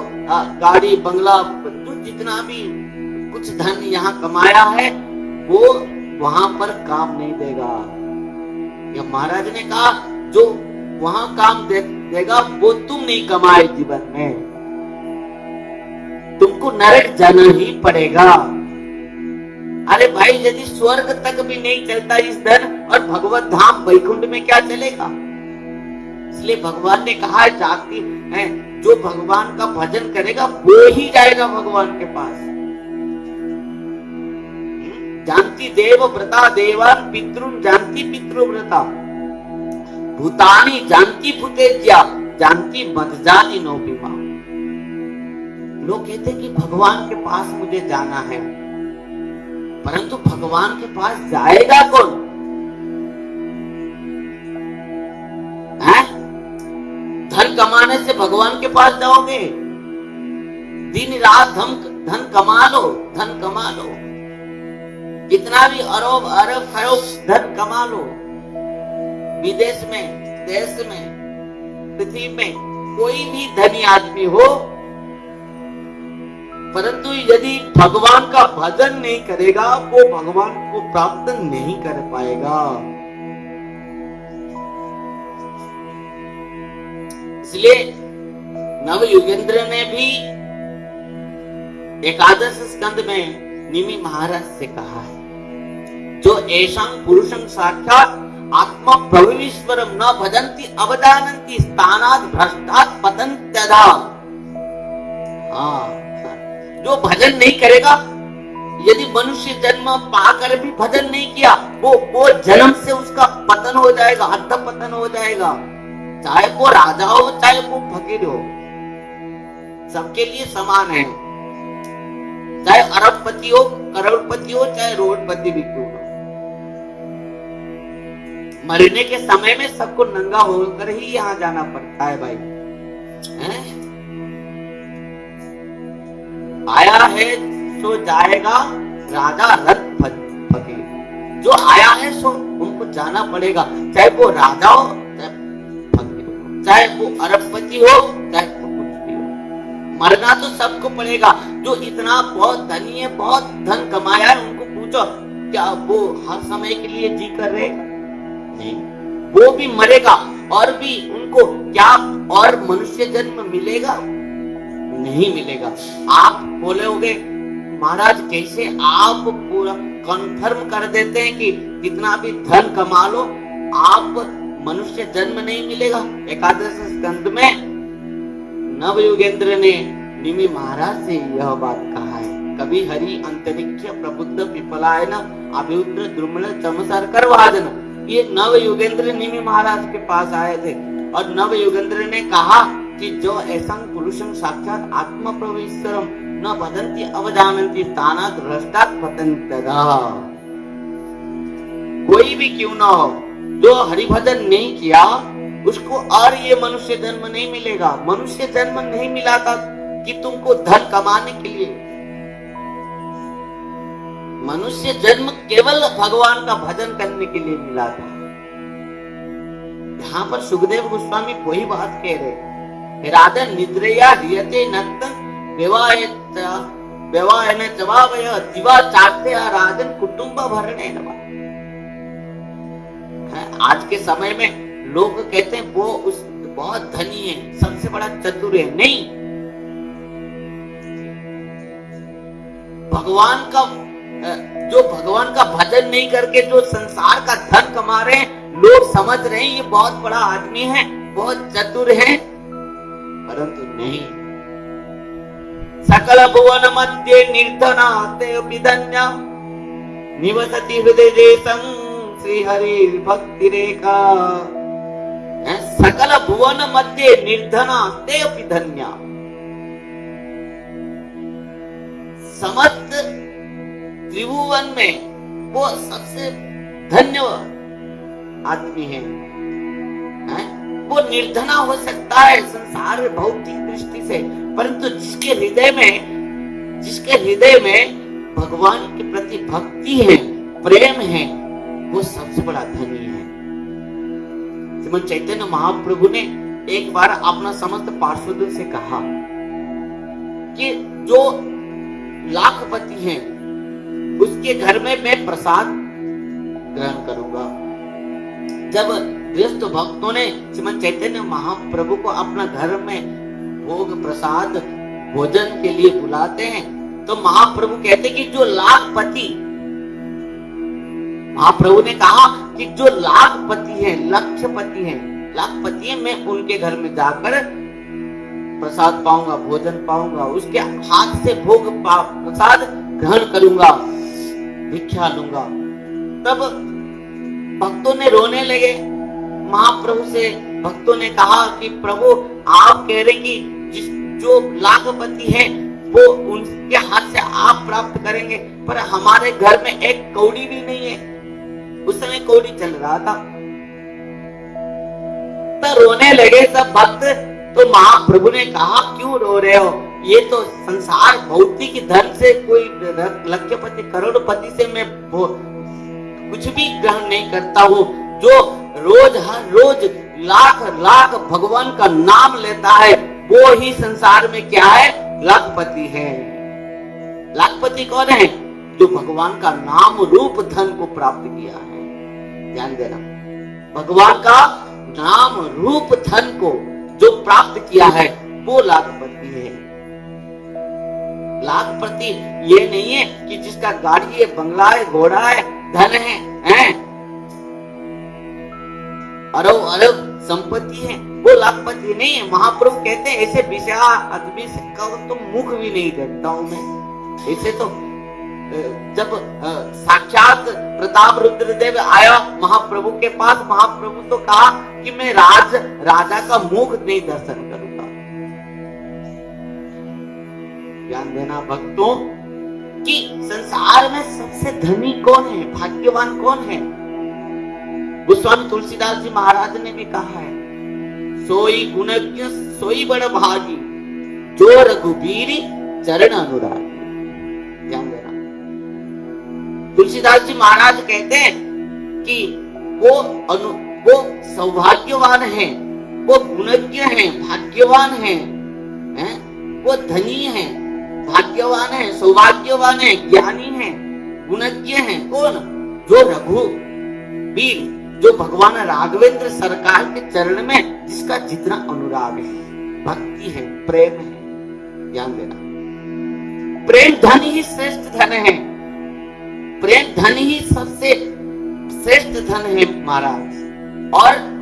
गाड़ी बंगला तो जितना भी कुछ धन यहाँ कमाया है, वो वहां पर काम नहीं देगा। यम महाराज ने कहा, जो वहां काम देगा वो तुम नहीं कमाए जीवन में, तुमको नरक जाना ही पड़ेगा। अरे भाई, यदि स्वर्ग तक भी नहीं चलता इस धन, और भगवत धाम वैकुंठ में क्या चलेगा? इसलिए भगवान ने कहा, जाति है जो भगवान का भजन करेगा वो ही जाएगा भगवान के पास। जानती देव व्रता देवान पितृन जानती पितृव्रता भूतानी जानती भूतेज्या जानती मदजानी नौपिमा। लोग कहते हैं कि भगवान के पास मुझे जाना है, परंतु भगवान के पास जाएगा कौन? है? धन कमाने से भगवान के पास जाओगे? दिन रात धन कमा लो, धन कमा लो, कितना भी अरब खरब धन कमा लो, विदेश में, देश में, पृथ्वी में कोई भी धनी आदमी हो, परंतु यदि भगवान का भजन नहीं करेगा, वो भगवान को प्राप्त नहीं कर पाएगा। इसलिए नवयुगेंद्र ने भी एकादश स्कंद में निमि महाराज से कहा है, जो ऐसा पुरुषं साक्षात आत्मा प्रभुईश्वरम न भजन्ति अवदानन्ति स्थानात् भ्रष्टात् पतन्त्यधा। हाँ, जो भजन नहीं करेगा, यदि मनुष्य जन्म पाकर भी भजन नहीं किया, वो जन्म से उसका पतन हो जाएगा, अध पतन हो जाएगा। चाहे वो राजा हो, चाहे वो फकीर हो, सबके लिए समान है। चाहे अरबपति हो, करोड़पति हो, चाहे रोडपति भी क्यों हो, मरने के समय में सबको नंगा होकर ही यहाँ जाना पड़ता है भाई। आया है सो जाएगा, राजा रथ फकीर। जो आया है सो उनको जाना पड़ेगा, चाहे वो राजा हो, चाहे फकीर हो, चाहे वो अरबपति हो, चाहे वो कुछ भी हो, मरना तो सबको पड़ेगा। जो इतना बहुत धनी है, बहुत धन कमाया है, उनको पूछो क्या वो हर समय के लिए जी कर रहे? नहीं, वो भी मरेगा। और भी उनको क्या और मनुष्य जन्म मिलेगा? नहीं मिलेगा। आप बोलोगे महाराज कैसे आप पूरा कन्फर्म कर देते हैं कि कितना भी धन कमा लो आप मनुष्य जन्म नहीं मिलेगा? एकादश स्कंद में नवयुगेंद्र ने निमि महाराज से यह बात कहा है। कभी हरि अंतरिक्ष प्रबुद्ध पिपलायन अभिउद्र द्रुमल चमसर करवादन। ये नवयुगेंद्र निमि महाराज के पास आए थे और नवयुगेंद्र ने कहा कि जो ऐसा पुरुषं साक्षात आत्मा प्रवेशरम न वदन्ति अवजानन्ति तानात् रष्टात् पतन्त्यदा। कोई भी क्यों ना हो, जो हरिभजन नहीं किया उसको और ये मनुष्य जन्म नहीं मिलेगा। मनुष्य जन्म नहीं मिला था कि तुमको धन कमाने के लिए, मनुष्य जन्म केवल भगवान का भजन करने के लिए मिला था। यहाँ पर सुखदेव गोस्वामी वही बात कह रहे, राधा निद्रया ह्रियते नक्त व्यवायन जवावय दिवा चाटते राजन कुटुंब भरणे नवा। आज के समय में लोग कहते हैं वो उस बहुत धनी है, सबसे बड़ा चतुर है। नहीं, भगवान का जो भगवान का भजन नहीं करके जो संसार का धन कमा रहे हैं, लोग समझ रहे हैं ये बहुत बड़ा आदमी है, बहुत चतुर है, परंतु नहीं। सकल भुवन मध्य निर्धनाते विधन्या निवसति हृदय देशं श्री हरि भक्ति रेखा। सकल भुवन मध्य निर्धनाते विधन्या, समस्त त्रिभुवन में वो सबसे धन्य आदमी है। वो निर्धना हो सकता है संसार भौतिक दृष्टि से, परंतु जिसके हृदय में भगवान के प्रति भक्ति है, प्रेम है, वो सबसे बड़ा धनी है। श्रीमद् चैतन्य महाप्रभु ने एक बार अपना समस्त पार्षदों से कहा कि जो लाखपति हैं उसके घर में मैं प्रसाद ग्रहण करूंगा। जब गृहस्थ भक्तों ने श्रीमद् चैतन्य महाप्रभु को अपना घर में भोग प्रसाद भोजन के लिए बुलाते हैं, तो महाप्रभु कहते कि जो लाखपति, महाप्रभु ने कहा कि जो लाखपति है, लक्षपति है, लाखपति है, मैं उनके घर में जाकर प्रसाद पाऊंगा, भोजन पाऊंगा, उसके हाथ से भोग प्रसाद ग्रहण करूंगा, भिक्षा लूंगा। तब भक्तों ने रोने लगे महाप्रभु से। भक्तों ने कहा कि प्रभु आप कह रहे कि जो लाखपति है वो उनके हाथ से आप प्राप्त करेंगे, पर हमारे घर में एक कौड़ी भी नहीं है। उस समय कौड़ी चल रहा था, तो रोने लगे सब भक्त। तो महाप्रभु ने कहा क्यों रो रहे हो? ये तो संसार भौतिक धन से, कोई लक्षपति करोड़पति से मैं कुछ भी ग्रहण नहीं करता हूँ। जो रोज हर रोज लाख लाख भगवान का नाम लेता है वो ही संसार में क्या है? लाखपति है। लाखपति कौन है? जो भगवान का नाम रूप धन को प्राप्त किया है। ध्यान देना, भगवान का नाम रूप धन को जो प्राप्त किया है वो लाखपति है। लाखपति ये नहीं है कि जिसका गाड़ी है, बंगला है, घोड़ा है, धन है, अरब अरब संपत्ति है, वो लाखपति नहीं है। महाप्रभु कहते हैं ऐसे विषया आदमी से तो मुख भी नहीं देखता हूं मैं। ऐसे तो जब साक्षात प्रताप रुद्रदेव आया महाप्रभु के पास, महाप्रभु तो कहा कि मैं राजा का मुख नहीं दर्शन करूंगा। ध्यान देना भक्तों कि संसार में सबसे धनी कौन है, भाग्यवान कौन है? गोस्वामी तुलसीदास जी महाराज ने भी कहा है, सोई गुणज्ञ सोई बड़ भागी, जो रघुबीर चरण अनुरागी। ध्यान देना, तुलसीदास जी महाराज कहते हैं कि वो सौभाग्यवान है, वो गुणज्ञ है, भाग्यवान है, वो धनी है, भाग्यवान है, सौभाग्यवान है, ज्ञानी है, गुणज्ञ है। कौन? जो रघुवीर, जो भगवान राघवेंद्र सरकार के चरण में जिसका जितना अनुराग है, भक्ति है, प्रेम है। ध्यान देना, प्रेम धन ही श्रेष्ठ धन है, प्रेम धन ही सबसे श्रेष्ठ धन है महाराज।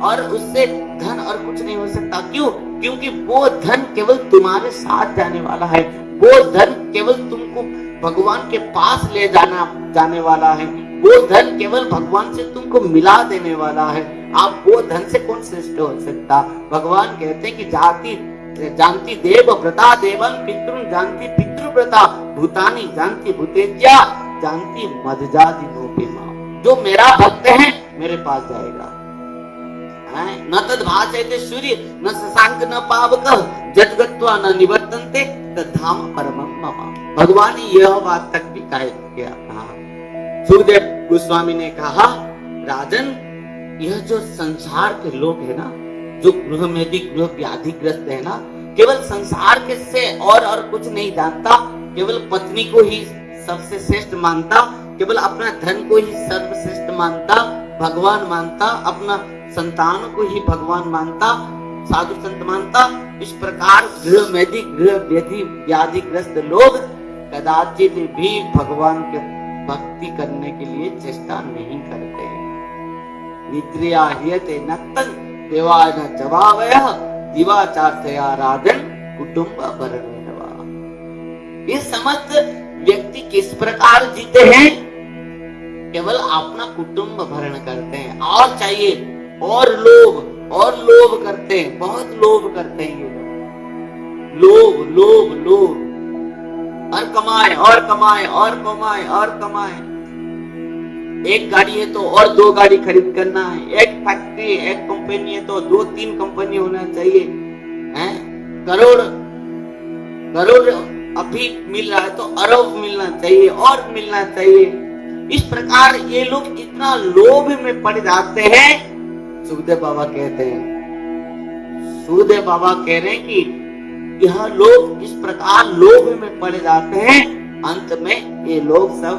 और उससे धन और कुछ नहीं हो सकता। क्यों? क्योंकि वो धन केवल तुम्हारे साथ जाने वाला है, वो धन केवल तुमको भगवान के पास ले जाने वाला है, वो धन केवल भगवान से तुमको मिला देने वाला है। आप वो धन से कौन श्रेष्ठ हो सकता? भगवान कहते हैं कि जानती देव व्रता देवन पितृ जानती पितृव्रता भूतानी जानती भूतेज्या जानती मदजादि नोपिमा। जो मेरा भक्त है मेरे पास जाएगा। न तद भाषयते सूर्य न शशांक न पावक जद्गत्वा न निवर्तन्ते तद्धाम परमं मम। भगवान ने यह बात तक भी कहा। सुखदेव गोस्वामी ने कहा, राजन, यह जो संसार के लोग है ना, जो गृह में भी गृह व्याधिग्रस्त है ना, केवल संसार के से और कुछ नहीं जानता, केवल पत्नी को ही सबसे श्रेष्ठ मानता, केवल अपना धन को ही सर्वश्रेष्ठ मानता, भगवान मानता, अपना संतान को ही भगवान मानता, साधु संत मानता। इस प्रकार गृह में भी गृह व्याधिग्रस्त लोग कदाचित भी भगवान के भक्ति करने के लिए चेष्टा नहीं करते। निद्रया ह्यते नक्तं देवा न जवावयः दिवाचार्थया राजन कुटुंब भरणेन वा। ये समस्त व्यक्ति किस प्रकार जीते हैं? केवल अपना कुटुंब भरण करते हैं, और चाहिए और लोभ करते हैं, बहुत लोभ करते हैं ये लोभ और कमाए और कमाए और कमाए और कमाए। एक गाड़ी है तो और 2 गाड़ी खरीद करना है, एक फैक्ट्री एक कंपनी है तो 2-3 कंपनी होना चाहिए, हैं? करोड़ अभी मिल रहा है तो अरब मिलना चाहिए और मिलना चाहिए। इस प्रकार ये लोग इतना लोभ में पड़ जाते हैं। सुखदेव बाबा कहते हैं, सुखदेव बाबा कह रहे हैं कि यह लोग इस प्रकार लोभ में पड़ जाते हैं, अंत में ये लोग सब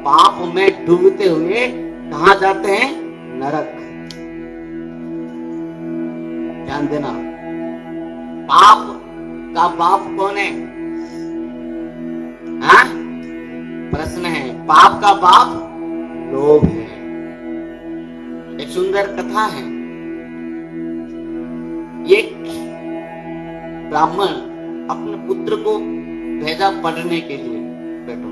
पाप में डूबते हुए कहां जाते हैं? नरक। ध्यान देना, पाप का बाप कौन है? हाँ? प्रश्न है, पाप का बाप लोभ है। एक सुंदर कथा है, एक ब्राह्मण अपने पुत्र को भेजा पढ़ने के लिए। बैठो।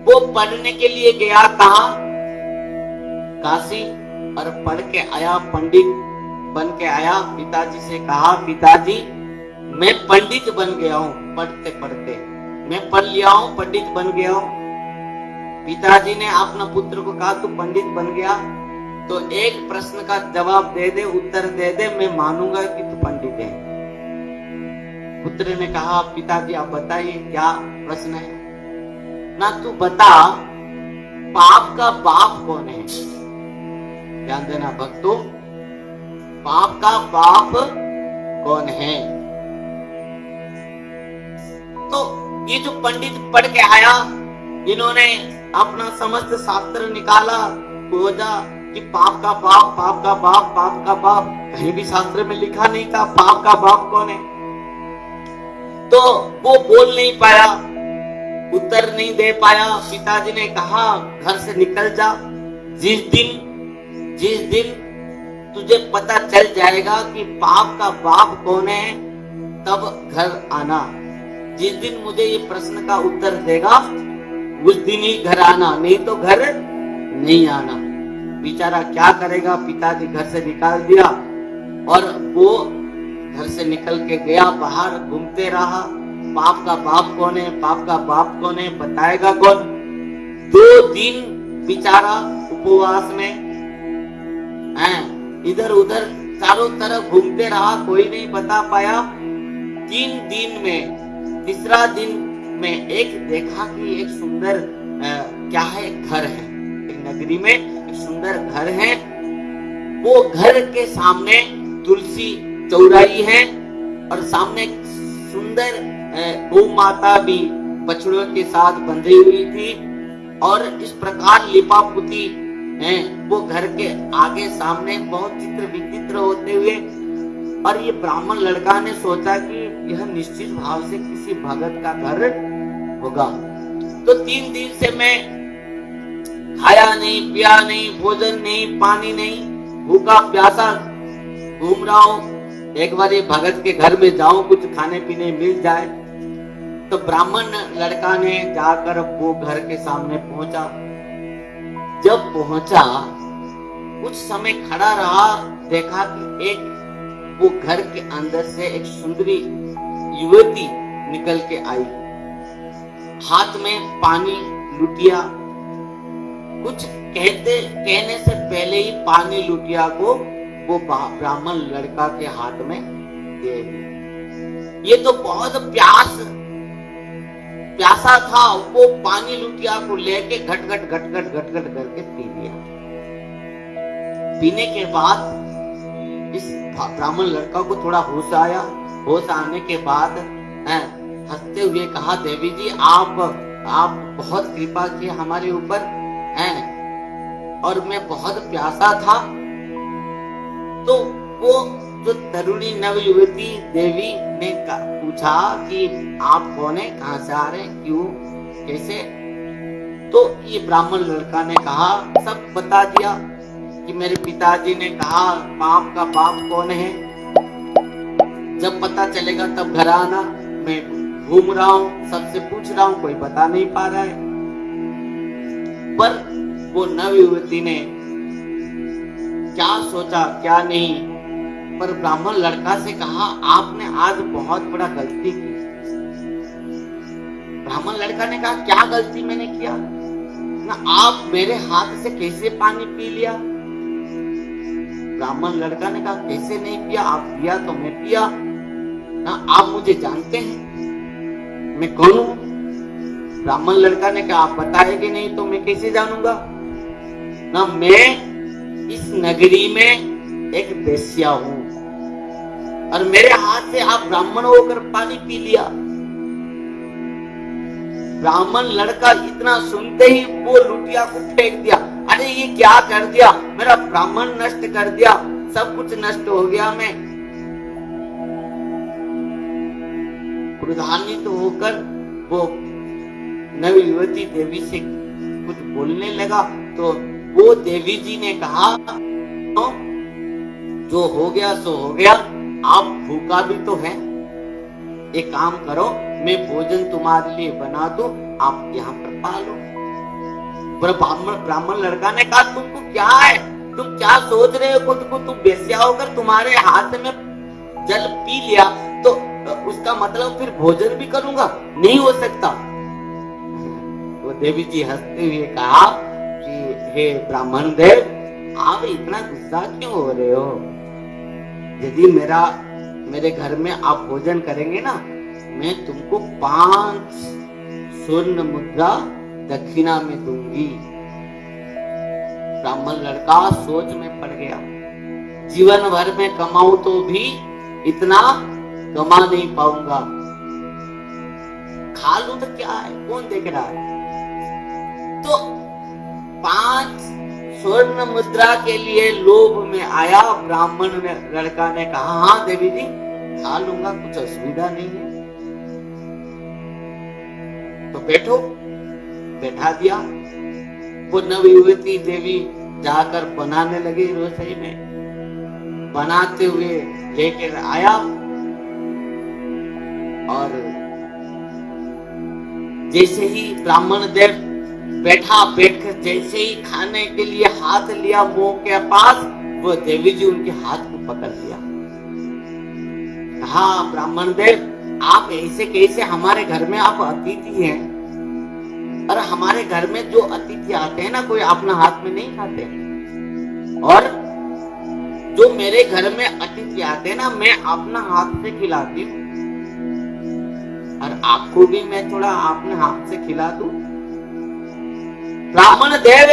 वो पढ़ने के लिए गया कहा? काशी, और पढ़ के आया, पंडित बन के आया। पिताजी से कहा, पिताजी मैं पंडित बन गया हूँ, पढ़ते पढ़ते मैं पढ़ लिया हूँ, पंडित बन गया हूँ। पिताजी ने अपना पुत्र को कहा, तू पंडित बन गया तो एक प्रश्न का जवाब दे दे, उत्तर दे दे, मैं मानूंगा कि तू पंडित है। पुत्र ने कहा, पिताजी आप बताइए क्या प्रश्न है? ना तू बता, पाप का बाप कौन है? ध्यान देना भक्तों, पाप का बाप कौन है? तो ये जो पंडित पढ़ के आया, इन्होंने अपना समस्त शास्त्र निकाला, खोजा कि पाप का बाप, पाप का बाप, पाप का बाप। कहीं भी शास्त्र में लिखा नहीं था पाप का बाप कौन है। तो वो बोल नहीं पाया, उत्तर नहीं दे पाया। पिताजी ने कहा, घर से निकल जा, जिस दिन जिस दिन तुझे पता चल जाएगा कि पाप का बाप कौन है, तब घर आना। जिस दिन मुझे ये प्रश्न का उत्तर देगा उस दिन ही घर आना, नहीं तो घर नहीं आना। बेचारा क्या करेगा, पिताजी घर से निकाल दिया और वो घर से निकल के गया, बाहर घूमते रहा। पाप का बाप कौन है, पाप का बाप कौन है, बताएगा कौन। 2 दिन बेचारा उपवास में इधर उधर चारों तरफ घूमते रहा, कोई नहीं बता पाया। 3 दिन में, तीसरा दिन में एक देखा कि एक सुंदर क्या है, घर है, एक नगरी में एक सुंदर घर है। वो घर के सामने तुलसी चौराई है और सामने एक सुंदर गौ माता भी बछड़ों के साथ बंधी हुई थी और इस प्रकार लिपा पुती है वो घर के आगे सामने बहुत चित्र विचित्र होते हुए। और ये ब्राह्मण लड़का ने सोचा कि यह निश्चित भाव से किसी भगत का घर होगा। तो 3 दिन से मैं खाया नहीं, पिया नहीं, भोजन नहीं, पानी नहीं, भूखा प्यासा घूम रहा हूँ। एक बार ये भगत के घर में जाऊं, कुछ खाने पीने मिल जाए। तो ब्राह्मण लड़का ने जाकर वो घर के सामने पहुंचा। जब पहुंचा कुछ समय खड़ा रहा, देखा कि एक वो घर के अंदर से एक सुंदरी युवती निकल के आई, हाथ में पानी लुटिया। कुछ कहने से पहले ही पानी लुटिया को वो ब्राह्मण लड़का के हाथ में दे दी। ये तो बहुत प्यासा था, वो पानी लुटिया को लेके घट घट करके पी लिया। पीने के बाद इस ब्राह्मण लड़का को थोड़ा होश आया। होश आने के बाद हंसते हुए कहा, देवी जी आप बहुत कृपा की हमारे ऊपर और मैं बहुत प्यासा था। तो वो जो तरुणी नवयुवती देवी ने पूछा कि आप कौन है, कहां से आ रहे हैं, क्यों, कैसे। तो ये ब्राह्मण लड़का ने कहा, सब बता दिया कि मेरे पिताजी ने कहा पाप का बाप कौन है, जब पता चलेगा तब घर आना। मैं घूम रहा हूँ, सबसे पूछ रहा हूँ, कोई बता नहीं पा रहा है। पर वो नवयुवती ने क्या सोचा क्या नहीं, पर ब्राह्मण लड़का से कहा आपने आज बहुत बड़ा गलती की। ब्राह्मण लड़का ने कहा क्या गलती मैंने किया ना, आप मेरे हाथ से कैसे पानी पी लिया। ब्राह्मण लड़का ने कहा कैसे नहीं पिया, आप पिया तो मैं पिया ना, आप मुझे जानते हैं मैं कौन हूं। ब्राह्मण लड़का ने कहा आप बताएंगे नहीं तो मैं कैसे जानूंगा ना, मैं इस नगरी में एक वेश्या हूं और मेरे हाथ से आप ब्राह्मण होकर पानी पी लिया। ब्राह्मण लड़का इतना सुनते ही वो लुटिया को फेंक दिया। अरे ये क्या कर दिया, मेरा ब्राह्मण नष्ट कर दिया, सब कुछ नष्ट हो गया। मैं क्रोधान्वित होकर वो नवयुवती देवी से कुछ बोलने लगा। तो वो देवी जी ने कहा जो हो गया सो हो गया, आप भूखा भी तो है, एक काम करो मैं भोजन तुम्हारे लिए बना दूं, आप यहाँ पर पालो। ब्राह्मण लड़का ने कहा तुमको क्या है, तुम क्या सोच रहे हो खुद को, तुम बेस्या होकर तुम्हारे हाथ में जल पी लिया तो उसका मतलब फिर भोजन भी करूंगा, नहीं हो सकता। वो देवी जी हंसते हुए कहा कि हे ब्राह्मण देव, आप इतना गुस्सा क्यों हो रहे हो। यदि मेरे घर में आप भोजन करेंगे ना, मैं तुमको 5 स्वर्ण मुद्रा दक्षिणा में दूंगी। ब्राह्मण लड़का सोच में पड़ गया, जीवन भर में कमाऊं तो भी इतना कमा नहीं पाऊंगा, खा लूं तो क्या है, कौन देख रहा है। तो 5 स्वर्ण मुद्रा के लिए लोभ में आया। ब्राह्मण लड़का ने कहा हाँ देवी जी खा लूंगा, कुछ असुविधा नहीं है, तो बैठो। बैठा दिया। वो नवयुवती देवी जाकर बनाने लगे रसोई में। बनाते हुए लेकर आया और जैसे ही ब्राह्मण देव बैठकर जैसे ही खाने के लिए हाथ लिया मुंह के पास, वो देवी जी उनके हाथ को पकड़ लिया। कहा, ब्राह्मण देव आप ऐसे कैसे, हमारे घर में आप अतिथि हैं, और हमारे घर में जो अतिथि आते हैं ना, कोई अपना हाथ में नहीं खाते, और जो मेरे घर में अतिथि आते हैं ना, मैं अपना हाथ से खिलाती हूँ, और आपको भी मैं थोड़ा अपने हाथ से खिला दूं। ब्राह्मण देव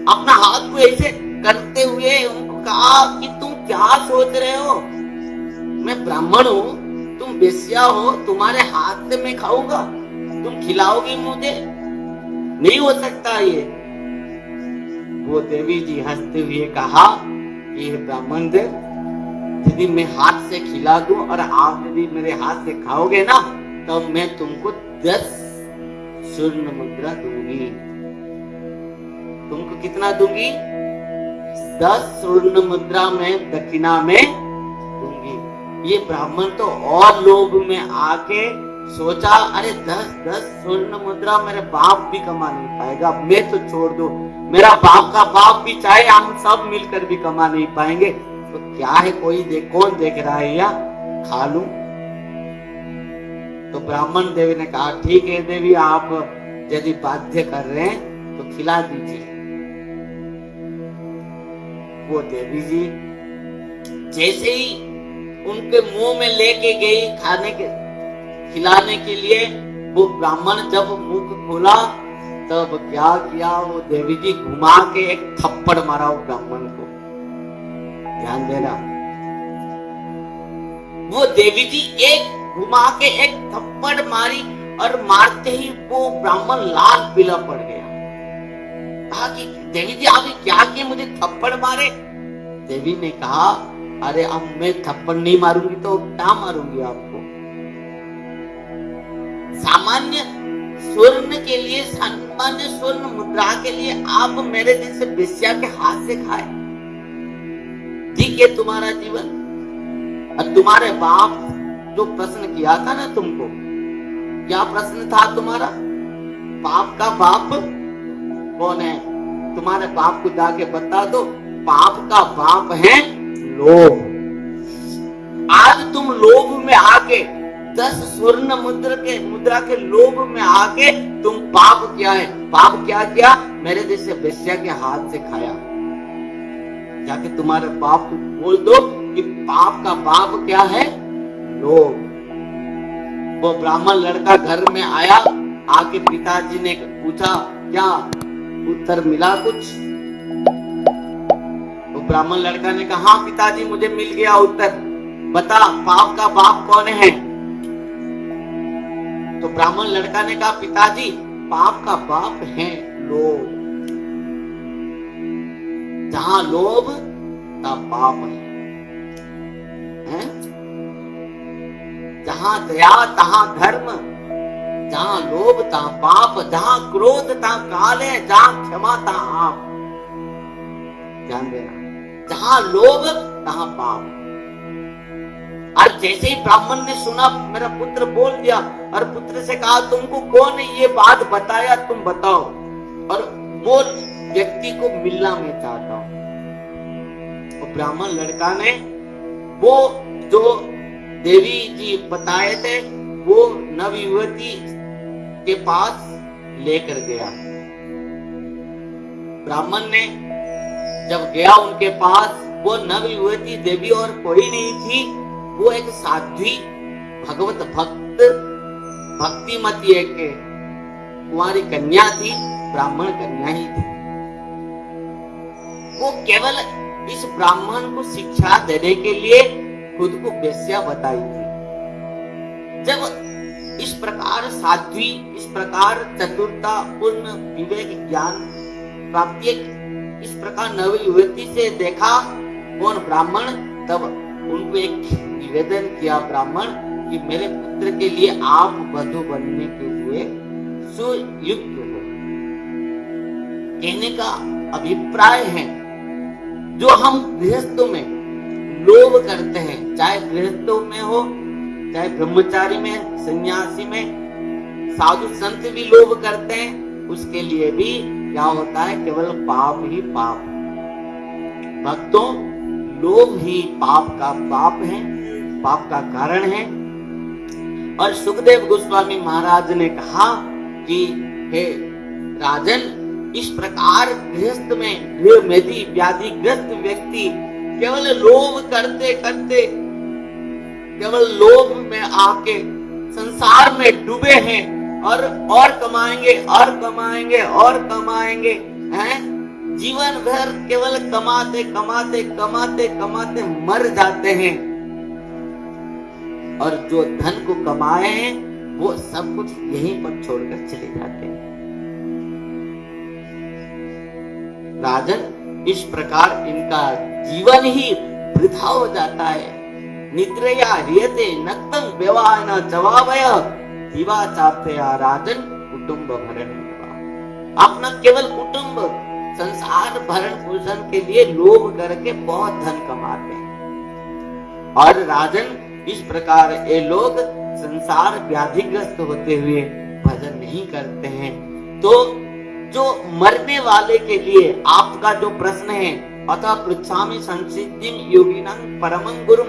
अपना हाथ को ऐसे करते हुए उनको कहा कि तुम क्या सोच रहे हो, मैं ब्राह्मण हूँ, तुम वेश्या हो, तुम्हारे हाथ से मैं खाऊंगा, तुम खिलाओगी मुझे, नहीं हो सकता ये। वो देवी जी हंसते हुए कहा कि ब्राह्मण देव, यदि मैं हाथ से खिला दूं और आप यदि मेरे हाथ से खाओगे ना, तो मैं तुमको 10 स्वर्ण मुद्रा दूंगी। तुमको कितना दूंगी? 10 स्वर्ण मुद्रा में दक्षिणा में दूंगी। ये ब्राह्मण तो और लोभ में आके सोचा, अरे 10 स्वर्ण मुद्रा मेरे बाप भी कमा नहीं पाएगा, मैं तो छोड़ दो, मेरा बाप का बाप भी चाहे हम सब मिलकर भी कमा नहीं पाएंगे, तो क्या है, कौन देख रहा है, या खा लूं। तो ब्राह्मण देवी ने कहा, ठीक है देवी, आप यदि बाध्य कर रहे हैं तो खिला दीजिए। वो देवी जी जैसे ही उनके मुंह में लेके गई खिलाने के लिए, वो ब्राह्मण जब मुख खोला तब क्या किया, वो देवी जी घुमा के एक थप्पड़ मारा वो ब्राह्मण को। ध्यान देना, वो देवी जी एक घुमा के एक थप्पड़ मारी, और मारते ही वो ब्राह्मण लाल पीला पड़ गया। कहा कि देवी जी आप क्या किए, मुझे थप्पड़ मारे। देवी ने कहा, अरे अब मैं थप्पड़ नहीं मारूंगी तो क्या मारूंगी आपको। सामान्य स्वर्ण के लिए, सामान्य स्वर्ण मुद्रा के लिए आप मेरे जैसे वेश्या के हाथ से खाए, ठीक है तुम्हारा जीवन। और तुम्हारे बाप जो प्रश्न किया था ना तुमको, क्या प्रश्न था तुम्हारा? बाप का बाप कौन है? तुम्हारे बाप को जाके बता दो, बाप का बाप है लोभ। आज तुम लोभ में आके 10 स्वर्ण मुद्रा के लोभ में आके तुम पाप किया है। पाप क्या किया? मेरे जैसे वेश्या के हाथ से खाया। जाके तुम्हारे बाप को बोल दो कि पाप का बाप क्या है? लोभ। वो ब्राह्मण लड़का घर में आया, आके पिताजी ने पूछा, क्या उत्तर मिला कुछ? वो ब्राह्मण लड़का ने कहा, हाँ पिताजी मुझे मिल गया उत्तर, बता पाप का बाप कौन है? तो ब्राह्मण लड़का ने कहा, पिताजी पाप का बाप है लोभ। जहां लोभ तहां पाप है? जहां दया तहां धर्म, जहां लोभ तहां पाप, जहां क्रोध तहां काल है, जहां क्षमा तहां आप। ध्यान देना, जहां लोभ तहां पाप। और जैसे ही ब्राह्मण ने सुना, मेरा पुत्र बोल दिया, और पुत्र से कहा, तुमको कौन ने ये बात बताया, तुम बताओ, और वो व्यक्ति को मिलना मैं चाहता हूं। और ब्राह्मण लड़का ने वो जो देवी जी बताए थे, वो नवयुवती के पास लेकर गया। ब्राह्मण ने जब गया उनके पास, वो नवयुवती देवी और कोई नहीं थी, वो एक साध्वी भगवत भक्त भक्तिमती एक कुंवारी कन्या थी, ब्राह्मण कन्या ही थी। वो केवल इस ब्राह्मण को शिक्षा देने के लिए खुद को वेश्या बताई थी। जब इस प्रकार साध्वी, इस प्रकार चतुरता पूर्ण विवेक ज्ञान प्राप्ति इस प्रकार नवयुवती से देखा कौन ब्राह्मण, तब उनको एक निवेदन किया ब्राह्मण कि मेरे पुत्र के लिए आप वधू बनने के लिए सुयुक्त हो। कहने का अभिप्राय हैं जो हम गृहस्थों में लोभ करते हैं, चाहे गृहस्थों में हो, चाहे ब्रह्मचारी में, सन्यासी में, साधु संत भी लोभ करते हैं, उसके लिए भी क्या होता है? केवल पाप ही पाप। भक्तों, लोभ ही पाप का पाप है, पाप का कारण है। और सुखदेव गोस्वामी महाराज ने कहा कि हे राजन, इस प्रकार गृहस्थ में गृहमेधी व्याधिग्रस्त व्यक्ति केवल लोभ करते करते, केवल लोभ में आके संसार में डूबे हैं और कमाएंगे और कमाएंगे और कमाएंगे, हैं? जीवन भर केवल कमाते कमाते कमाते कमाते मर जाते हैं, और जो धन को कमाए हैं वो सब कुछ यहीं पर छोड़कर चले जाते हैं। राजन, इस प्रकार इनका जीवन ही वृथा हो जाता है। निद्रया ह्रियते नक्तं व्यवायन जवावय दिवा चापते राजन कुटुंब भरण। अपना केवल कुटुंब संसार भरण पोषण के लिए लोभ करके बहुत धन कमाते हैं। और राजन, इस प्रकार ये लोग संसार व्याधिग्रस्त होते हुए भजन नहीं करते हैं। तो जो मरने वाले के लिए आपका जो प्रश्न है, अतः पृच्छामि संसिद्धिं योगिनां परमं गुरुं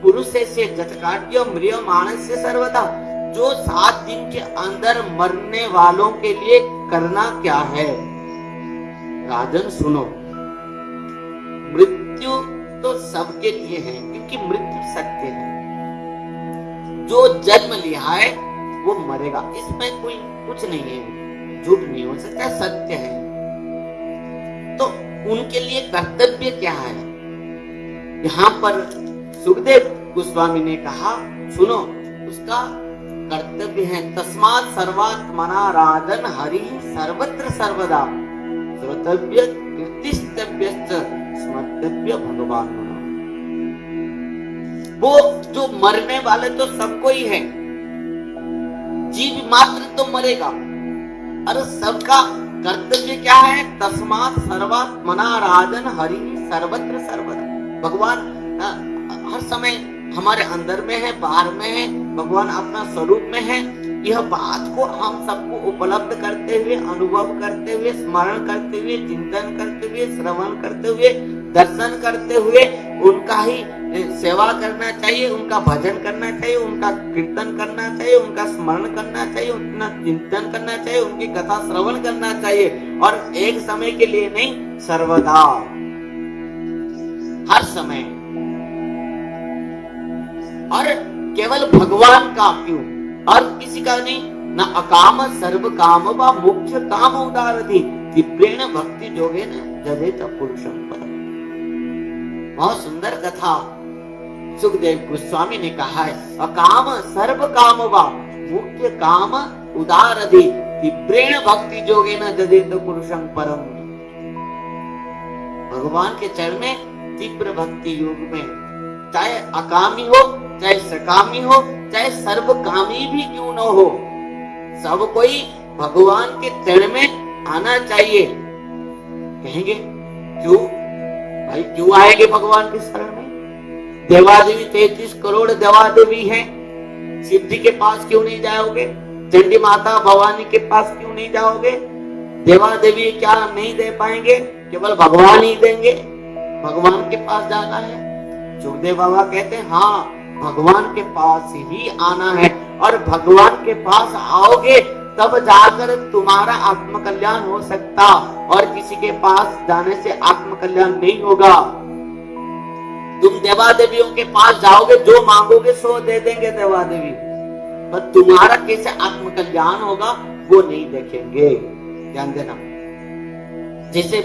पुरुषस्य जतकाट्य म्रियमाणस्य सर्वदा, जो 7 दिन के अंदर मरने वालों के लिए करना क्या है? राजन सुनो, मृत्यु तो सबके लिए है, क्योंकि मृत्यु सत्य है। जो जन्म लिया है वो मरेगा, इसमें कोई कुछ नहीं है, झूठ नहीं हो सकता, सत्य है। तो उनके लिए कर्तव्य क्या है? यहाँ पर सुखदेव गोस्वामी ने कहा, सुनो, उसका कर्तव्य है तस्मात् सर्वात्मना राजन हरि सर्वत्र सर्वदा श्रोतव्य कीर्तिस्तव्य स्मर्तव्य भगवान। वो जो मरने वाले तो सबको ही है, जीव मात्र तो मरेगा, और सबका कर्तव्य क्या है? तस्मात् सर्वात्मना राजन हरि सर्वत्र सर्वदा। भगवान हर समय हमारे अंदर में है, बाहर में है, भगवान अपना स्वरूप में है। यह बात को हम सबको उपलब्ध करते हुए, अनुभव करते हुए, स्मरण करते हुए, चिंतन करते हुए, श्रवण करते हुए, दर्शन करते हुए उनका ही सेवा करना चाहिए, उनका भजन करना चाहिए, उनका कीर्तन करना चाहिए, उनका स्मरण करना चाहिए, उनका चिंतन करना चाहिए, उनकी कथा श्रवण करना चाहिए। और एक समय के लिए नहीं, सर्वदा, हर समय। और केवल भगवान का क्यों, और किसी का नहीं। न अकाम सर्व काम व मुख्य काम उदारधि तीव्रेण भक्ति जोगे न जदेत पुरुषं पदम्। बहुत सुंदर कथा सुखदेव गोस्वामी ने कहा है, अकाम सर्व काम व मुख्य काम उदारधि तीव्रेण भक्ति जोगे न जदेत पुरुषं परम्। भगवान के चरण में तीव्र भक्ति योग में, चाहे अकामी हो, चाहे सकामी हो, चाहे सर्वकामी भी क्यों न हो, सब कोई भगवान के चरण में आना चाहिए। कहेंगे क्यों भाई, क्यों आएंगे भगवान के शरण में? देवादेवी 33 करोड़ देवादेवी हैं, शिव जी के पास क्यों नहीं जाओगे? चंडी माता भवानी के पास क्यों नहीं जाओगे? देवादेवी क्या नहीं दे पाएंगे? केवल भगवान ही देंगे, भगवान के पास जाना है। सुखदेव बाबा कहते हैं, हाँ, भगवान के पास ही आना है, और भगवान के पास आओगे तब जाकर तुम्हारा आत्म कल्याण हो सकता, और किसी के पास जाने से आत्म कल्याण नहीं होगा। तुम देवादेवियों के पास जाओगे, जो मांगोगे सो दे देंगे देवादेवी, पर तुम्हारा कैसे आत्म कल्याण होगा वो नहीं देखेंगे। ध्यान देना, जैसे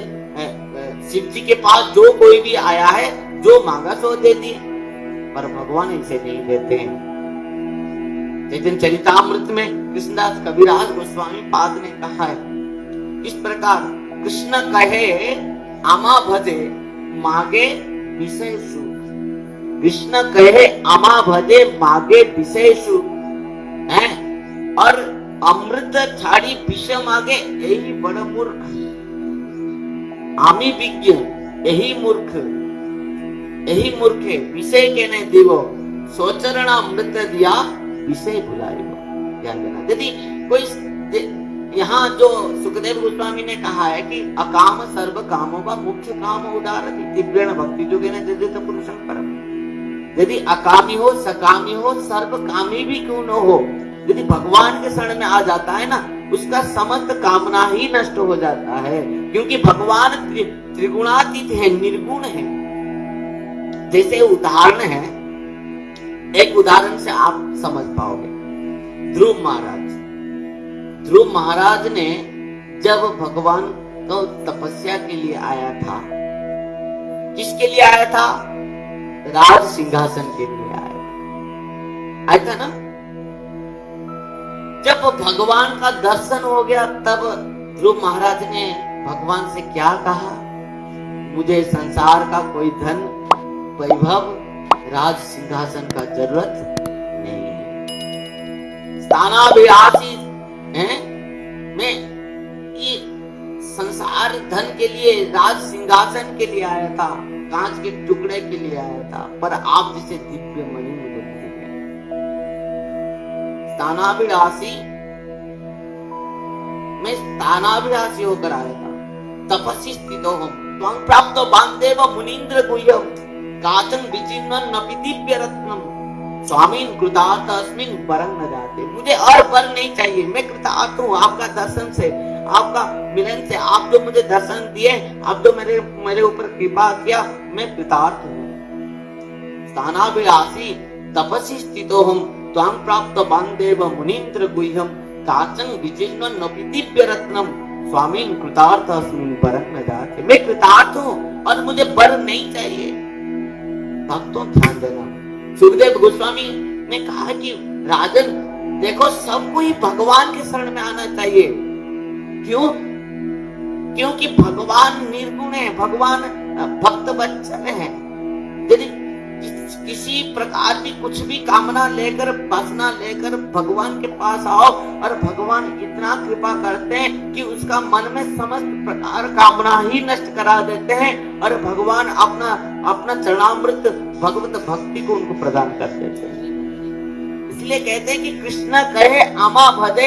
शिव जी के पास जो कोई भी आया है, जो मांगा सो दे दिए, पर भगवान इसे नहीं देते हैं। चैतन्य चरितामृत में कृष्णदास कविराज गोस्वामी पाद ने कहा है, इस प्रकार कृष्ण कहे आमा भजे मागे विषय सुख। कृष्ण कहे आमा भजे मागे विषय सुख है, और अमृत छाड़ी विष मागे यही बड़ा मूर्ख। आमी विज्ञ यही मूर्ख है विषय के ने देवो सोचरणा अमृत दिया विषय भुलाइबो। ध्यान देना। यदि कोई यहाँ जो सुखदेव गोस्वामी ने कहा है कि अकाम सर्व कामों का मुख्य काम उदारति तीव्रेण भक्ति योगेन जदित पुरुषं परम। यदि अकामी हो सकामी हो सर्व कामी भी क्यों न हो, यदि भगवान के शरण में आ जाता है ना, उसका समस्त कामना ही नष्ट हो जाता है, क्योंकि भगवान त्रिगुणातीत है, निर्गुण है। जैसे उदाहरण है, एक उदाहरण से आप समझ पाओगे। ध्रुव महाराज ने जब भगवान को तपस्या के लिए आया था, किसके लिए आया था? राज सिंहासन के लिए आया था ना। जब भगवान का दर्शन हो गया, तब ध्रुव महाराज ने भगवान से क्या कहा? मुझे संसार का कोई धन वैभव राज सिंहासन का जरूरत नहीं है। स्थानाभिलाषी है मैं, ये संसार धन के लिए राज सिंहासन के लिए आया था, कांच के टुकड़े के लिए आया था, पर आप जिसे दिव्य मणि मुझे मिल गए। स्थानाभिलाषी, मैं स्थानाभिलाषी होकर आया था। तपस्वी स्थितो हम त्वं प्राप्तो बांधेव मुनीन्द्र गुह्यम काचन विचिन्नं नपि दिव्य रत्नम स्वामीन कृतार्थ अस्मिन् वरं न जाते। मुझे और वर नहीं चाहिए, मैं कृतार्थ हूँ आपका दर्शन से, आपका मिलन से। आप जो मुझे दर्शन दिए, आप जो मेरे ऊपर कृपा किया, मैं कृतार्थ हूँ। स्थानाभिलाषी तपस्वी स्थितो हम त्वं प्राप्तो बांधेव मुनीन्द्र गुह्यम काचन विचिन्नं नपि दिव्य रत्नम स्वामीन कृतार्थ अस्मिन् वरं न जाते। मैं कृतार्थ हूँ और मुझे वर नहीं चाहिए। भक्तों ध्यान देना, सुखदेव गोस्वामी ने कहा कि राजन देखो, सबको ही भगवान के शरण में आना चाहिए। क्यों? क्योंकि भगवान निर्गुण है, भगवान भक्त वत्सल है। यदि किसी प्रकार की कुछ भी कामना लेकर, वासना लेकर भगवान के पास आओ, और भगवान इतना कृपा करते हैं कि उसका मन में समस्त प्रकार कामना ही नष्ट करा देते हैं, और भगवान अपना चरणामृत भगवत भक्ति को उनको प्रदान कर देते हैं। इसलिए कहते हैं कि कृष्ण कहे आमा भजे।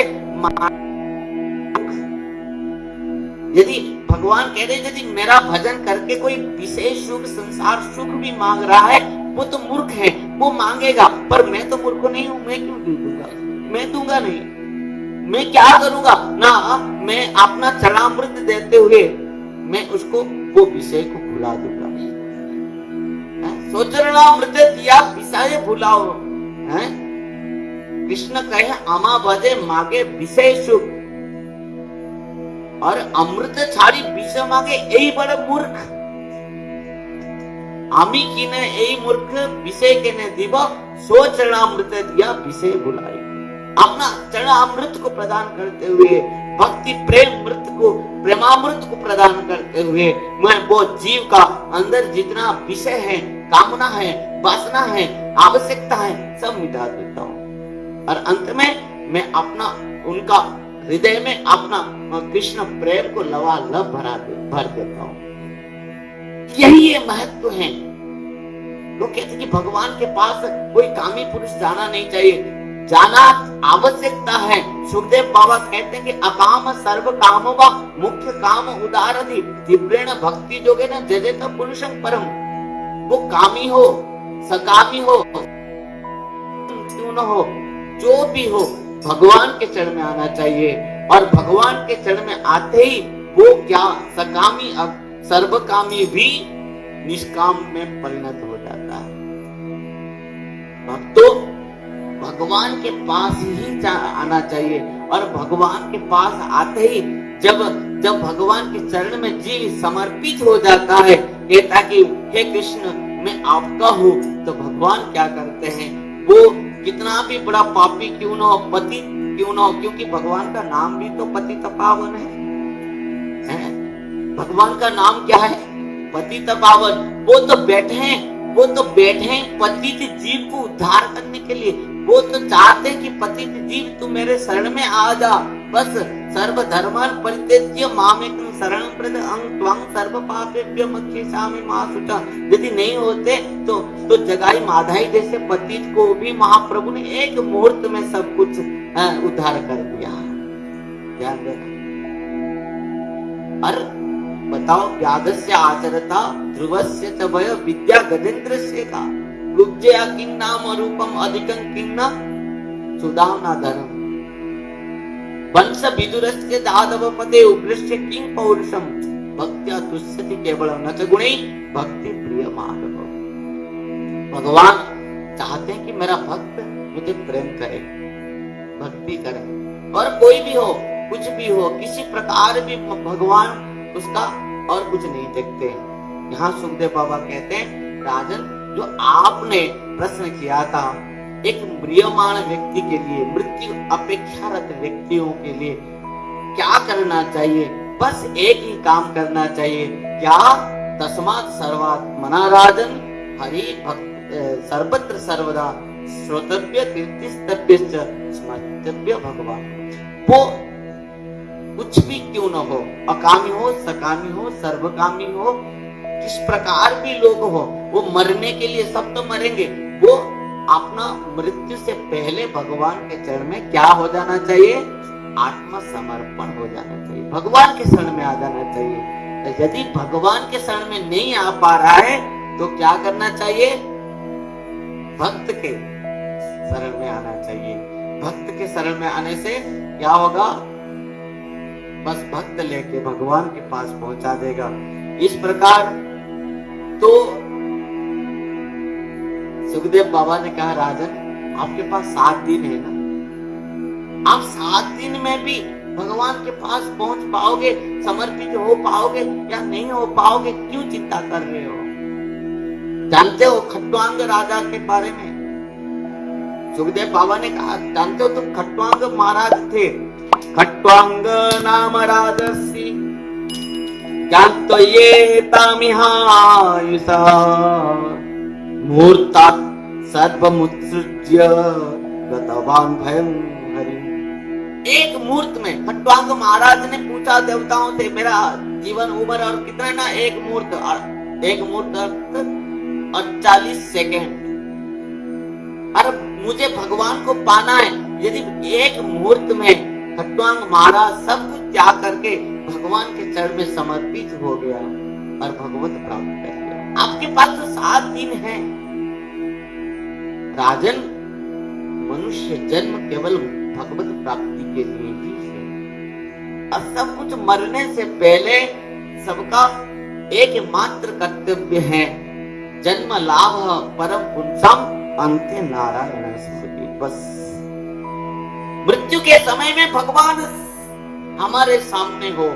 यदि भगवान कह रहे, यदि मेरा भजन करके कोई विशेष सुख, संसार सुख भी मांग रहा है, वो तो मूर्ख है, वो मांगेगा, पर मैं तो मूर्ख नहीं हूं, मैं क्यों दूंगा? मैं दूंगा नहीं। मैं क्या करूंगा ना, मैं अपना चरणामृत देते हुए मैं उसको वो विषय को भुला दूंगा। सोचरणामृत दिया विषय भुलाओ। कृष्ण कहे आमा भजे मांगे विषय सुख, और अमृत छाड़ी विषय मांगे यही बड़े मूर्ख। आमी की ने यही मूर्ख विषय के ने दिव सो चरणामृत दिया विषय भुलाई। अपना चरणामृत को प्रदान करते हुए, भक्ति प्रेमामृत को प्रदान करते हुए, मैं वो जीव का अंदर जितना विषय है, कामना है, वासना है, आवश्यकता है, सब मिटा देता हूँ। और अंत में मैं अपना उनका हृदय में अपना कृष्ण प्रेम को लवालब भर देता हूँ। यही ये महत्व है। लोग कहते कि भगवान के पास कोई कामी पुरुष जाना नहीं चाहिए, जाना आवश्यकता है। सुखदेव बाबा कहते हैं कि अकाम सर्व कामों का मुख्य काम उदारति तीव्रेण भक्ति जोगे न जजेत पुरुषं परम। वो कामी हो, सकामी हो, क्यों न हो, जो भी हो, भगवान के चरण में आना चाहिए। और भगवान के चरण में आते ही वो क्या सकामी सर्वकामी भी निष्काम में परिणत हो जाता है। भक्तों, भगवान के पास ही आना चाहिए, और भगवान के पास आते ही जब भगवान के चरण में जीव समर्पित हो जाता है, कहता कि हे कृष्ण मैं आपका हूँ, तो भगवान क्या करते हैं, वो कितना भी बड़ा पापी क्यों ना हो, पति क्यों ना हो, क्योंकि भगवान का नाम भी तो पतित पावन है। भगवान का नाम क्या है? पतित पावन। वो तो बैठे हैं पतित जीव को उद्धार करने के लिए। वो तो चाहते हैं कि पतित जीव तू मेरे शरण में आ जा, बस सर्वधर्मान् परित्यज्य मामेकं शरणं व्रज अहं त्वां सर्वपापेभ्यो मोक्षयिष्यामि मा शुचा। यदि नहीं होते तो जगाई माधाई जैसे पतित को भी महाप्रभु ने एक मुहूर्त में सब कुछ उद्धार कर दिया। ध्यान देना। और बताओ, व्याधस्य आचरता ध्रुवस्य च भय विद्या गजेन्द्रस्य का गुब्जया किं नाम रूपम अधिकं किं न सुदाम्ना धनम वंश विदुरस्य जादव पते उग्रस्य किं पौरुषम भक्त्या तुष्यति केवलम न च गुणै भक्ति प्रिय माधव। भगवान चाहते हैं कि मेरा भक्त मुझे प्रेम करे, भक्ति करे, और कोई भी हो, कुछ भी हो, किसी प्रकार भी भगवान उसका और कुछ नहीं देखते। यहाँ सुखदेव बाबा कहते हैं, राजन जो आपने प्रश्न किया था एक म्रियमाण व्यक्ति के लिए, मृत्यु अपेक्षारत व्यक्तियों के लिए क्या करना चाहिए, बस एक ही काम करना चाहिए। क्या? तस्मात् सर्वात्मना राजन हरि भक्त सर्वत्र सर्वदा श्रोतव्य कीर्तिस्तव्य स्मर्तव्य भगवान। वो कुछ भी क्यों न हो, अकामी हो, सकामी हो, सर्वकामी हो, किस प्रकार भी लोग हो, वो मरने के लिए सब तो मरेंगे, वो अपना मृत्यु से पहले भगवान के चरण में क्या हो जाना चाहिए? आत्मसमर्पण हो जाना चाहिए, भगवान के शरण में आ जाना चाहिए। तो यदि भगवान के शरण में नहीं आ पा रहा है तो क्या करना चाहिए? भक्त के शरण में आना चाहिए। भक्त के शरण में आने से क्या होगा? बस भक्त लेके भगवान के पास पहुंचा देगा। इस प्रकार तो सुखदेव बाबा ने कहा, राजन आपके पास 7 दिन है ना, आप 7 दिन में भी भगवान के पास पहुंच पाओगे, समर्पित हो पाओगे या नहीं हो पाओगे, क्यों चिंता कर रहे हो? जानते हो खट्वांग राजा के बारे में सुखदेव बाबा ने कहा, जानते हो तुम खट्वांग महाराज थे। खट्वांग नाम राजसी ज्ञातो ये तामिहायुषा मुहूर्तात् सर्वमुत्सृज्य गतवान् भयं हरि। एक मुहूर्त में खट्वांग महाराज ने पूछा देवताओं से, मेरा जीवन उम्र और कितना ना, एक मुहूर्त 48 सेकेंड। और मुझे भगवान को पाना है। यदि एक मुहूर्त में खट्वांग महाराज सब कुछ त्याग करके भगवान के चरण में समर्पित हो गया और भगवत प्राप्त कर लिया। आपके पास तो 7 दिन है। राजन, मनुष्य जन्म केवल भगवत प्राप्ति के लिए ही है और सब कुछ मरने से पहले सबका एकमात्र कर्तव्य है जन्म लाभ परम पुंसम अंते नारायण स्मृति। बस मृत्यु के समय में भगवान हमारे सामने हो,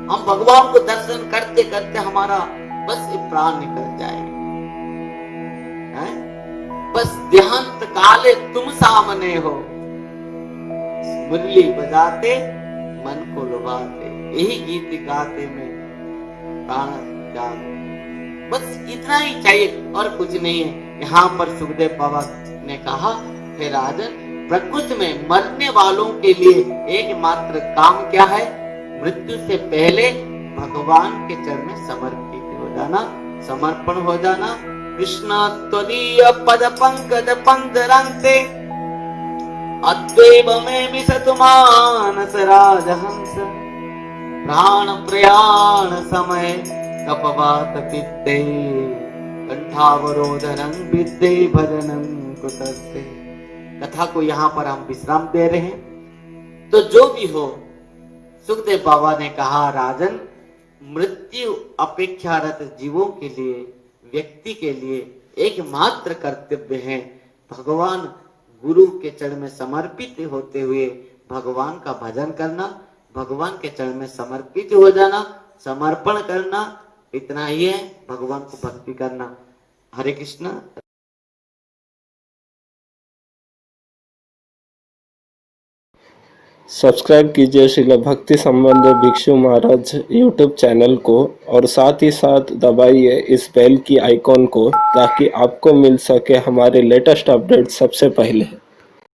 हम भगवान को दर्शन करते करते हमारा बस प्राण निकल जाए, बस देहांत काले तुम सामने हो, मुरली बजाते मन को लुभाते, यही गीत गाते में प्राण त्याग, बस इतना ही चाहिए और कुछ नहीं है। यहाँ पर सुखदेव बाबा ने कहा, हे राजन, प्रकृति में मरने वालों के लिए एकमात्र काम क्या है? मृत्यु से पहले भगवान के चरण में समर्पित हो जाना, समर्पण हो जाना। कृष्ण त्वदीय पद पंकज पंजरंते अद्वैव में विसतु मानस राजहंस प्राण प्रयाण समय कपवात पित्ते कंठावरोधनं विद्ये भजनं कुतस्ते। कथा को यहाँ पर हम विश्राम दे रहे हैं। तो जो भी हो, सुखदेव बाबा ने कहा, राजन, मृत्यु अपेक्षारत जीवों के लिए, व्यक्ति के लिए एकमात्र कर्तव्य है भगवान गुरु के चरण में समर्पित होते हुए भगवान का भजन करना, भगवान के चरण में समर्पित हो जाना, समर्पण करना, इतना ही है। भगवान को भक्ति करना। हरे कृष्ण। सब्सक्राइब कीजिए श्रील भक्ति संबंध भिक्षु महाराज यूट्यूब चैनल को और साथ ही साथ दबाइए इस बेल की आइकॉन को ताकि आपको मिल सके हमारे लेटेस्ट अपडेट सबसे पहले।